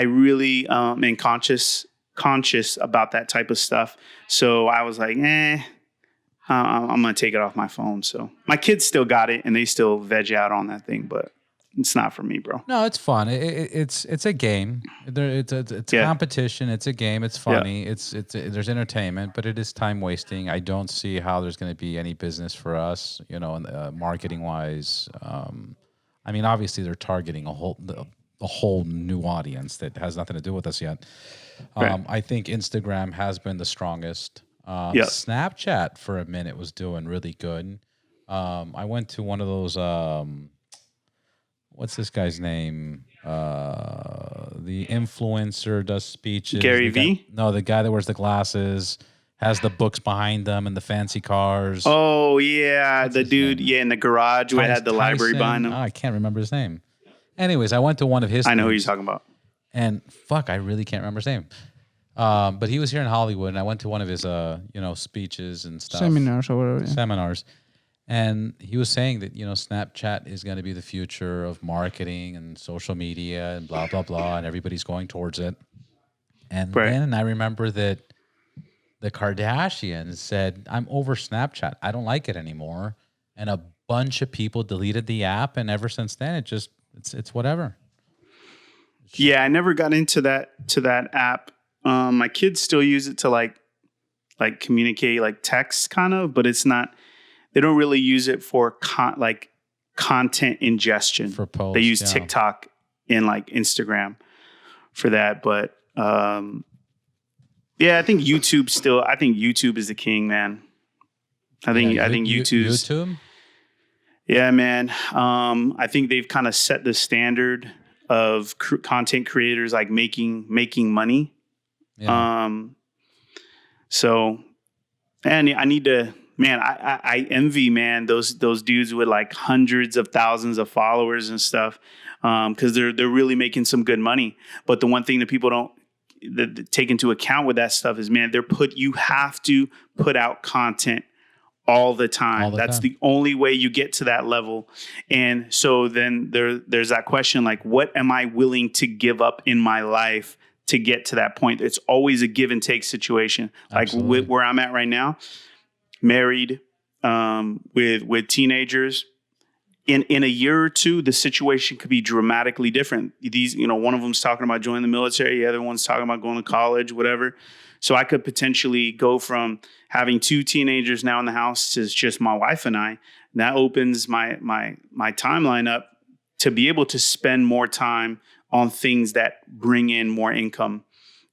really am conscious about that type of stuff. So I was like, I'm going to take it off my phone. So my kids still got it, and they still veg out on that thing, but it's not for me, bro. No, it's fun. It's a game. It's competition. It's a game. It's funny. Yeah. There's entertainment, but it is time wasting. I don't see how there's going to be any business for us, marketing wise. I mean, obviously they're targeting a whole new audience that has nothing to do with us yet. Right. I think Instagram has been the strongest. Snapchat for a minute was doing really good. I went to one of those, what's this guy's name? the influencer does speeches. Gary V? The guy that wears the glasses, has the books behind them and the fancy cars. Oh yeah, What's the his dude, name? yeah, in the garage where it had the library behind him. I can't remember his name. Anyways, I went to one of his. I know who things, you're talking about. and fuck, I really can't remember his name. But he was here in Hollywood, and I went to one of his, speeches and stuff, Seminars or whatever. Yeah. seminars, and he was saying that Snapchat is going to be the future of marketing and social media and blah blah blah, and everybody's going towards it. And then I remember that the Kardashians said, "I'm over Snapchat. I don't like it anymore," and a bunch of people deleted the app, and ever since then, it's whatever. Yeah, I never got into that app. My kids still use it to like communicate, like text kind of, but it's not. They don't really use it for content ingestion. For posts, they use TikTok and like Instagram for that. But I think YouTube still. I think YouTube is the king, man. I think YouTube's. YouTube. Yeah, man. I think they've kind of set the standard of content creators like making money. Yeah. So, and I need to, man, I envy, man, those dudes with like hundreds of thousands of followers and stuff. Cause they're really making some good money. But the one thing that people don't take into account with that stuff is, man, you have to put out content all the time. That's the only way you get to that level. And so then there's that question, like, what am I willing to give up in my life to get to that point? It's always a give and take situation. Absolutely. Like where I'm at right now, married, with teenagers. In a year or two, the situation could be dramatically different. These, one of them's talking about joining the military, the other one's talking about going to college, whatever. So I could potentially go from having 2 teenagers now in the house to just my wife and I. And that opens my timeline up to be able to spend more time on things that bring in more income.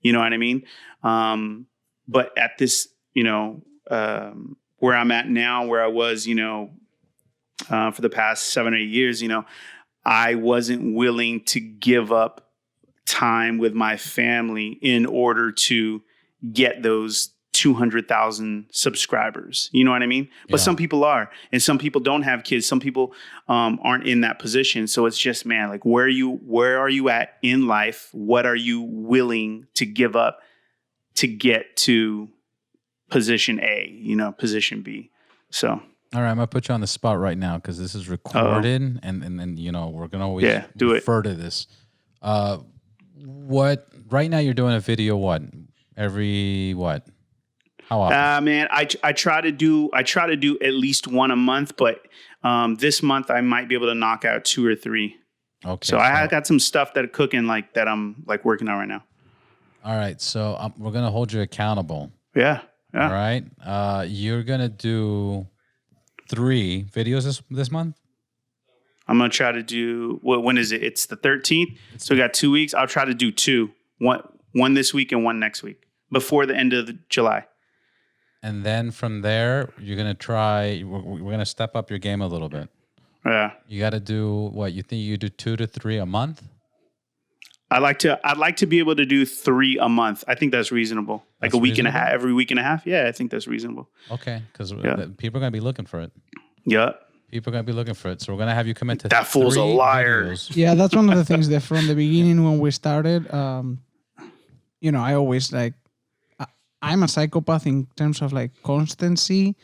You know what I mean? But at this, where I'm at now, where I was, for the past 7 or 8 years, I wasn't willing to give up time with my family in order to get those 200,000 subscribers. You know what I mean? But some people are, and some people don't have kids. Some people aren't in that position. So it's just, man, like where are you at in life? What are you willing to give up to get to position A, position B? So. All right, I'm going to put you on the spot right now because this is recorded and we're going to always refer to this. Right now you're doing a video every what? How often? Man, I try to do at least one a month, but this month I might be able to knock out 2 or 3. Okay. So I got some stuff that are cooking that I'm working on right now. All right, so we're going to hold you accountable. Yeah. All right. You're going to do 3 videos this month? I'm going to try to do, when is it? It's the 13th. So we got 2 weeks. I'll try to do 2. One this week and one next week before the end of July. And then from there, you're going to try, we're going to step up your game a little bit. Yeah. You got to do what? You think you do 2 to 3 a month? I'd like to be able to do 3 a month. I think that's reasonable. Like a week and a half, every week and a half. Yeah, I think that's reasonable. Okay, because people are going to be looking for it. Yeah. People are going to be looking for it. So we're going to have you commit to that fool's a liar. Videos. Yeah, that's one of the things that from the beginning when we started, I always I'm a psychopath in terms of consistency.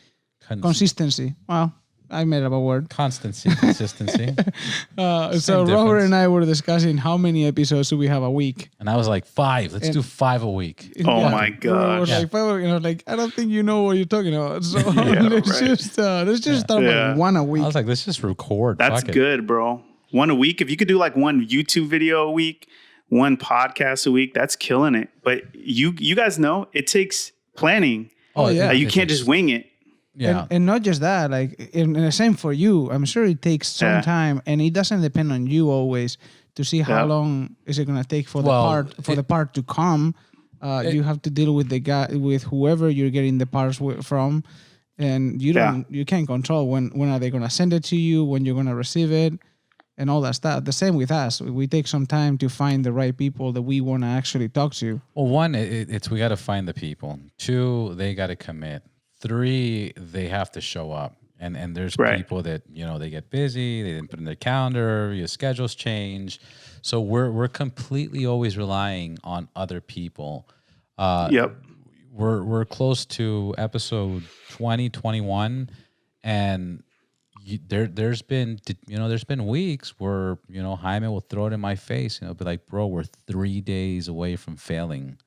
Well, I made up a word. Consistency. So Robert and I were discussing how many episodes do we have a week, and I was like 5. Let's do 5 a week. Oh my gosh! Like 5, I don't think you know what you're talking about. So let's just start with 1 a week. I was like, let's just record. That's good, bro. 1 a week. If you could do 1 YouTube video a week, 1 podcast a week, that's killing it. But you guys know it takes planning. Oh yeah, you can't just wing it. Yeah. And not just that, and the same for you. I'm sure it takes some time, and it doesn't depend on you always to see how long is it going to take for the part to come. You have to deal with the guy, with whoever you're getting the parts from, and you can't control when are they going to send it to you, when you're going to receive it. and all that stuff. The same with us. We take some time to find the right people that we want to actually talk to. Well, one, it's we got to find the people. Two, they got to commit. Three, they have to show up. And there's people that, they get busy, they didn't put in their calendar, your schedules change. So we're completely always relying on other people. We're close to episode 20, 21, and there's been weeks where, Jaime will throw it in my face, be like, bro, we're 3 days away from failing.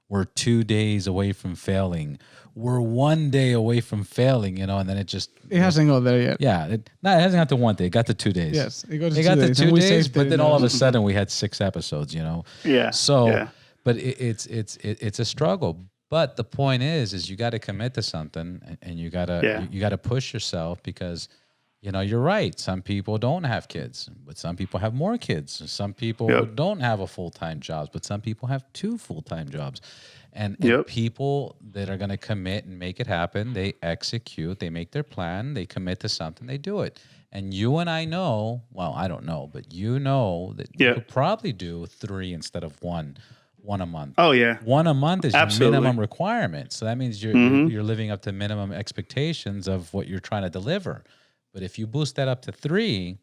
We're 2 days away from failing. We're 1 day away from failing, and then it hasn't got there yet. Yeah. It hasn't got to 1 day. It got to 2 days. Yes. It got to 2 days, but then all of a sudden we had 6 episodes, Yeah. So, but it's a struggle. But the point is you got to commit to something, and you got to push yourself because, you're right. Some people don't have kids, but some people have more kids. Some people don't have a full-time job, but some people have 2 full-time jobs. And people that are going to commit and make it happen, they execute, they make their plan, they commit to something, they do it. And you and I know, well, I don't know, but that you could probably do 3 instead of one a month. Oh, yeah. 1 a month is your minimum requirement. So that means you're living up to minimum expectations of what you're trying to deliver. But if you boost that up to 3,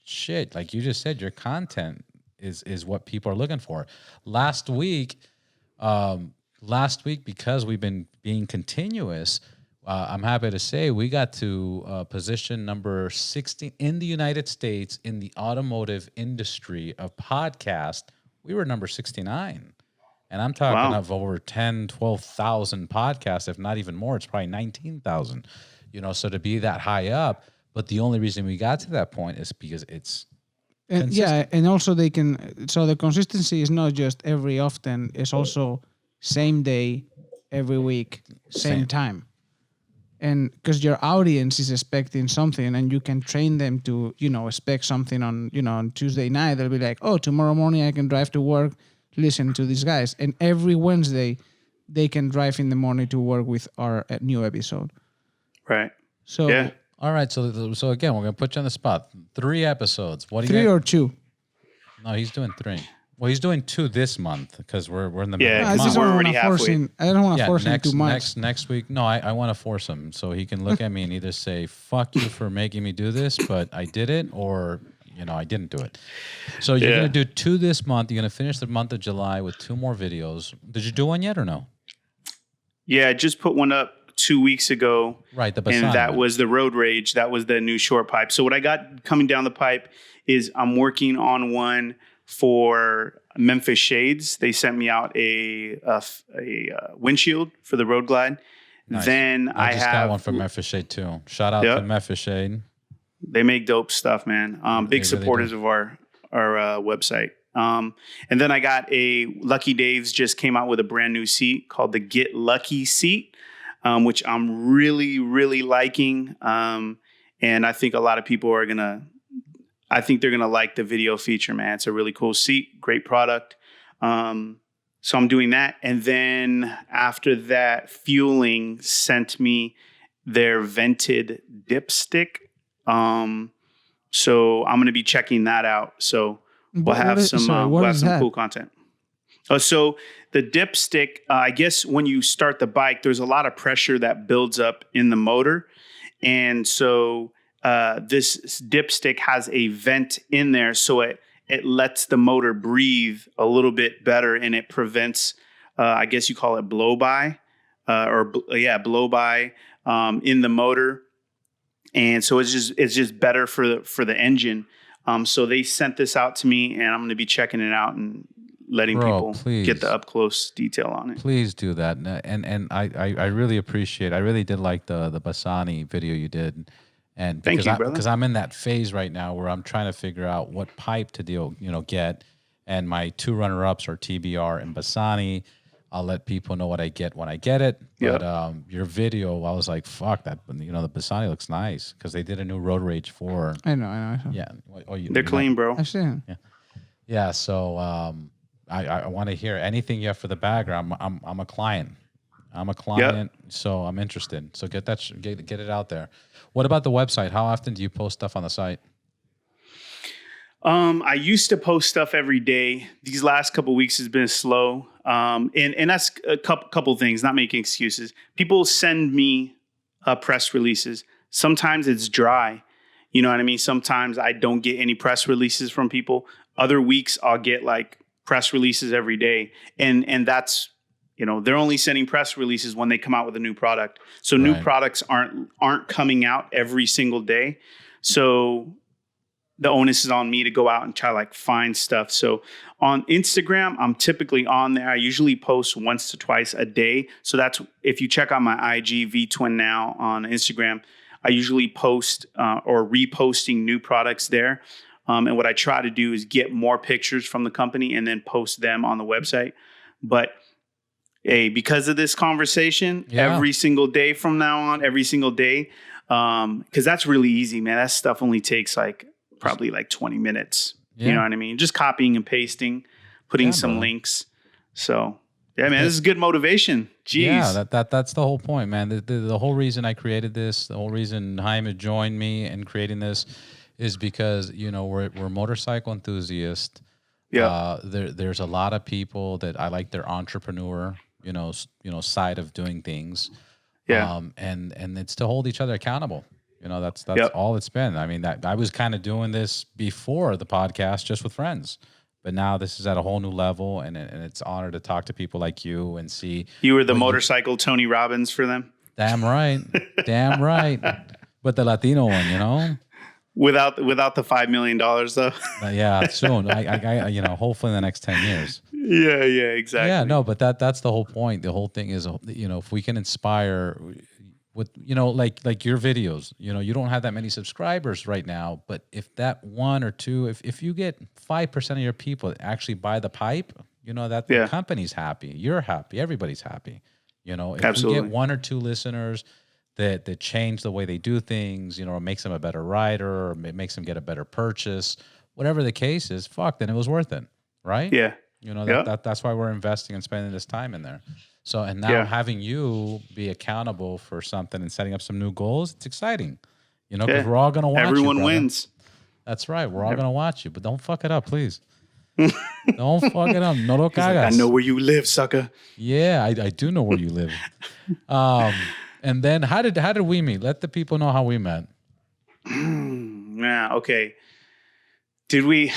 shit, like you just said, your content is what people are looking for. Last week, because we've been being continuous, I'm happy to say we got to position number 60 in the United States in the automotive industry of podcast. We were number 69. And I'm talking of over 10, 12,000 podcasts, if not even more. It's probably 19,000, so to be that high up. But the only reason we got to that point is because it's consistent. Yeah, and also so the consistency is not just every often, it's also same day, every week, same time. And because your audience is expecting something and you can train them to, expect something on Tuesday night, they'll be like, oh, tomorrow morning I can drive to work, listen to these guys. And every Wednesday they can drive in the morning to work with our new episode. Right. So, yeah. All right. So again, we're going to put you on the spot. 3 episodes. What do you 3 or 2? No, he's doing 3. Well, he's doing 2 this month because we're in the middle of the month. we're already halfway. I don't want to force him too much. Next week, no, I want to force him so he can look at me and either say, fuck you for making me do this, but I did it, or, I didn't do it. So you're going to do 2 this month. You're going to finish the month of July with 2 more videos. Did you do one yet or no? Yeah, I just put one up 2 weeks ago. Right, the and that was the Road Rage. That was the new short pipe. So what I got coming down the pipe is I'm working on one for Memphis Shades. They sent me out a windshield for the Road Glide. Nice. Then I just have got one from Memphis Shade too. Shout out to Memphis Shade. They make dope stuff, man. Big supporters of our website. And then I got a Lucky Dave's just came out with a brand new seat called the Get Lucky seat, which I'm really, really liking. And I think a lot of people are they're gonna like the video feature, man. It's a really cool seat, great product. So I'm doing that. And then after that, Fueling sent me their vented dipstick. So I'm gonna be checking that out. So we'll have some cool content. So the dipstick, I guess when you start the bike, there's a lot of pressure that builds up in the motor. And so this dipstick has a vent in there, so it lets the motor breathe a little bit better, and it prevents, I guess you call it blow-by, blow-by in the motor. And so it's just better for the engine. So they sent this out to me, and I'm going to be checking it out and letting people get the up close detail on it. Please do that. And I really appreciate. I really did like the Bassani video you did. And thank you, brother. Because I'm in that phase right now where I'm trying to figure out what pipe to get. And my 2 runner-ups are TBR and Bassani. I'll let people know what I get when I get it. But your video, I was like, fuck that. The Bassani looks nice because they did a new Road Rage 4. I know. Yeah. They're clean, bro. I've seen it. Yeah. So I want to hear anything you have for the bagger. I'm a client. So I'm interested. So get that, get it out there. What about the website? How often do you post stuff on the site? I used to post stuff every day. These last couple of weeks has been slow. And that's a couple things, not making excuses. People send me press releases. Sometimes it's dry. You know what I mean? Sometimes I don't get any press releases from people. Other weeks I'll get like press releases every day. And that's, they're only sending press releases when they come out with a new product. So new products aren't coming out every single day. So the onus is on me to go out and try to like find stuff. So on Instagram, I'm typically on there. I usually post once to twice a day. So that's, if you check out my IG, VTwinNOW on Instagram, I usually post or reposting new products there. And what I try to do is get more pictures from the company and then post them on the website. But hey, because of this conversation, every single day from now on, every single day, because that's really easy, man. That stuff only takes probably 20 minutes. Yeah. You know what I mean? Just copying and pasting, putting some links. So yeah, man, this is good motivation. Jeez. Yeah, that's the whole point, man. The whole reason I created this, the whole reason Jaime joined me in creating this is because, we're motorcycle enthusiasts. Yeah. There's a lot of people that I like their entrepreneur, side of doing things. Yeah. And it's to hold each other accountable. That's all it's been. I mean, that I was kind of doing this before the podcast just with friends, but now this is at a whole new level, and it's an honor to talk to people like you and see. You were the motorcycle Tony Robbins for them. Damn right, damn right. But the Latino one, without the $5 million though. Yeah, soon. I hopefully in the next 10 years. Yeah, exactly. Yeah, no, but that's the whole point. The whole thing is, if we can inspire. With like your videos, you don't have that many subscribers right now, but if that one or two, if you get 5% of your people that actually buy the pipe, that the company's happy, you're happy, everybody's happy. If Absolutely. we get one or two listeners that change the way they do things, or makes them a better rider, or makes them get a better purchase, whatever the case is, then it was worth it, right? Yeah. That's why we're investing and spending this time in there. So, and now having you be accountable for something and setting up some new goals, it's exciting, because we're all going to watch Everyone you, wins. That's right. We're all going to watch you, but don't fuck it up, please. Don't fuck it up. No lo cagas. I know where you live, sucker. Yeah, I do know where you live. And then how did we meet? Let the people know how we met. Yeah. Okay. Were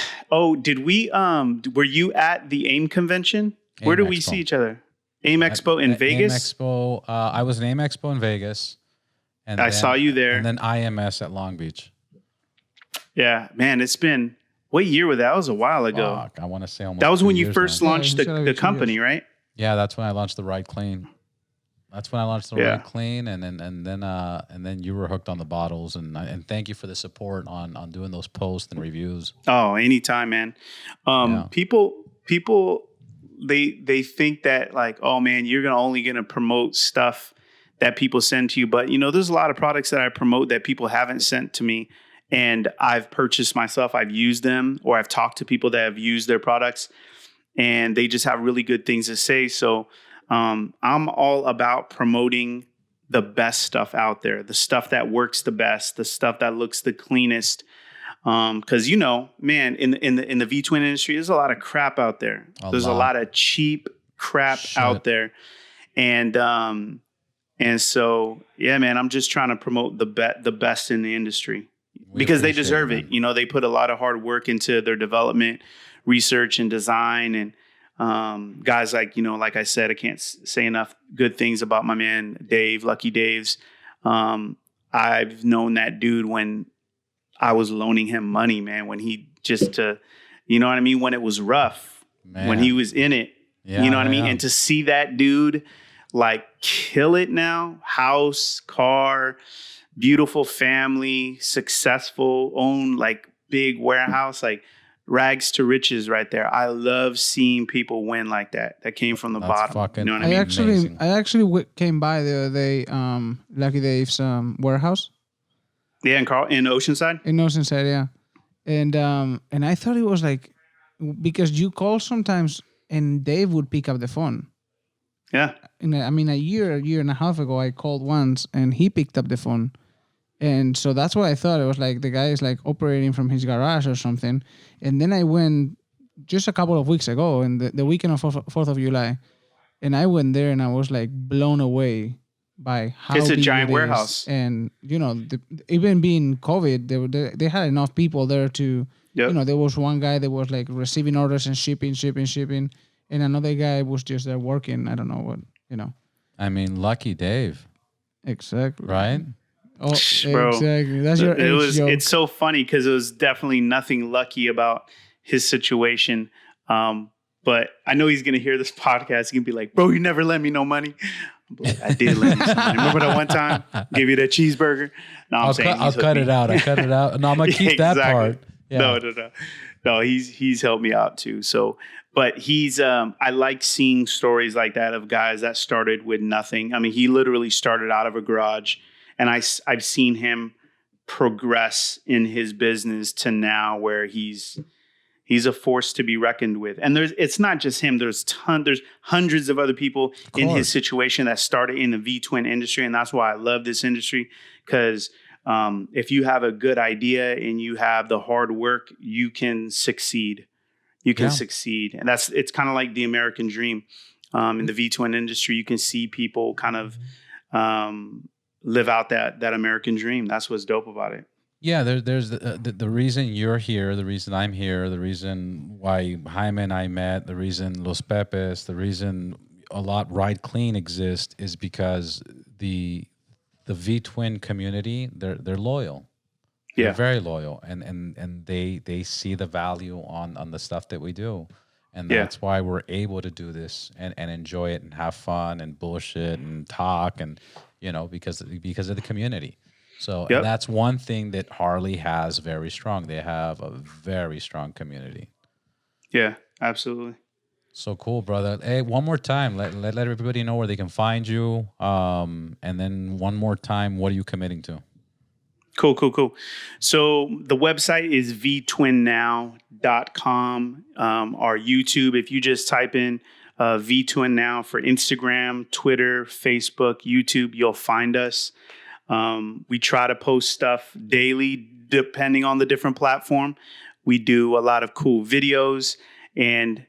you at the AIM convention? Where did we see each other? AIM Expo in Vegas? AIM Expo. I was in AIM Expo in Vegas. And I saw you there. And then IMS at Long Beach. Yeah, man, it's been, what year was that? That was a while ago. Fuck, I want to say almost. That was when you first now. launched the company, right? Yeah, that's when I launched the Ride Clean. Ride Clean, and then you were hooked on the bottles, and thank you for the support on doing those posts and reviews. Oh, anytime, man. People they think that like, oh man, you're only gonna promote stuff that people send to you, but there's a lot of products that I promote that people haven't sent to me, and I've purchased myself. I've used them, or I've talked to people that have used their products, and they just have really good things to say. So I'm all about promoting the best stuff out there, the stuff that works the best, the stuff that looks the cleanest. Because man, in the V-twin industry, there's a lot of crap out there. There's a lot of cheap crap out there, and so yeah, man, I'm just trying to promote the best in the industry because they deserve it. They put a lot of hard work into their development, research, and design, and guys like like I said, I can't say enough good things about my man Dave, Lucky Dave's. I've known that dude when I was loaning him money, man, when he you know what I mean? When it was rough, man. When he was in it, you know what I mean? And to see that dude like kill it now, house, car, beautiful family, successful, own like big warehouse, like rags to riches right there. I love seeing people win like that. That came from the bottom. You know what I mean? I actually came by the other day, Lucky Dave's warehouse. Yeah, in Oceanside? In Oceanside, yeah. And I thought it was like, because you call sometimes and Dave would pick up the phone. Yeah. A year and a half ago, I called once and he picked up the phone. And so that's what I thought. It was like the guy is like operating from his garage or something. And then I went just a couple of weeks ago, in the weekend of 4th of July, and I went there and I was like blown away by how it's a big giant it is. warehouse. And even being COVID, they had enough people there to. Yep. There was one guy that was like receiving orders and shipping, and another guy was just there working. I don't know what. I mean, lucky Dave. Exactly. Right. Oh, Bro, exactly. That's your age joke. It's so funny because it was definitely nothing lucky about his situation. But I know he's gonna hear this podcast. He's gonna be like, "Bro, you never lent me no money." I'm like, I did lend you some money. Remember that one time? Gave you that cheeseburger? No, I'll cut it out. I cut it out. No, I'm gonna keep that part. Yeah. No. He's helped me out too. So, but he's I like seeing stories like that of guys that started with nothing. I mean, he literally started out of a garage, and I've seen him progress in his business to now where he's a force to be reckoned with. And it's not just him. There's hundreds of other people in his situation that started in the VTwin industry, and that's why I love this industry, because if you have a good idea and you have the hard work, you can succeed. You can succeed. And it's kind of like the American dream. In the VTwin industry, you can see people kind of live out that American dream. That's what's dope about it. Yeah, there's the reason you're here, the reason I'm here, the reason why Jaime and I met, the reason Los Pepes, the reason a lot Ride Clean exists is because the VTwin community, they're loyal. Yeah. They're very loyal, and they see the value on the stuff that we do. And that's why we're able to do this and enjoy it and have fun and bullshit and talk and because of the community. So and that's one thing that Harley has very strong. They have a very strong community. Yeah, absolutely. So cool, brother. Hey, one more time, let everybody know where they can find you. And then one more time, what are you committing to? Cool. So the website is VTwinNOW.com. Our YouTube, if you just type in VTwinNOW for Instagram, Twitter, Facebook, YouTube, you'll find us. We try to post stuff daily, depending on the different platform. We do a lot of cool videos, and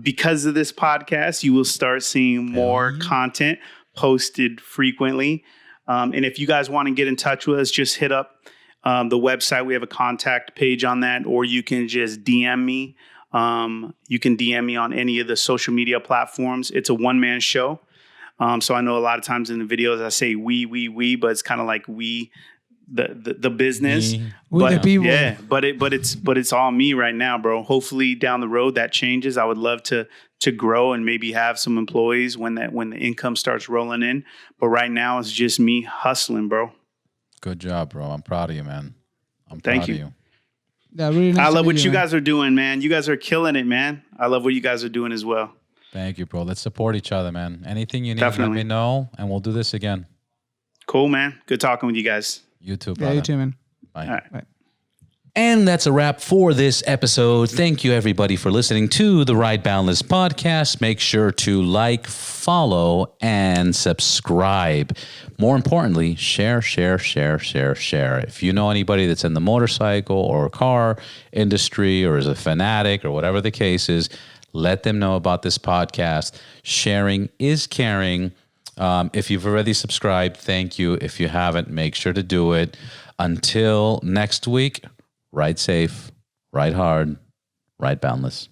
because of this podcast, you will start seeing more content posted frequently. And if you guys want to get in touch with us, just hit up the website. We have a contact page on that, or you can just DM me. You can DM me on any of the social media platforms. It's a one-man show. So I know a lot of times in the videos I say we, but it's kind of like we, the business, the people. Yeah, but it's all me right now, bro. Hopefully down the road that changes. I would love to grow and maybe have some employees when the income starts rolling in. But right now it's just me hustling, bro. Good job, bro. I'm proud of you, man. Thank you. Of you. Yeah, really nice I love what you man. guys are doing, man. You guys are killing it, man. I love what you guys are doing as well. Thank you, bro. Let's support each other, man. Anything you need, Definitely. let me know, and we'll do this again. Cool, man. Good talking with you guys. You too, Yeah, brother. you too, man. Bye. All right. Bye. And that's a wrap for this episode. Thank you, everybody, for listening to the Ride Boundless podcast. Make sure to like, follow, and subscribe. More importantly, share. If you know anybody that's in the motorcycle or car industry or is a fanatic or whatever the case is, let them know about this podcast. Sharing is caring. If you've already subscribed, thank you. If you haven't, make sure to do it. Until next week, ride safe, ride hard, ride boundless.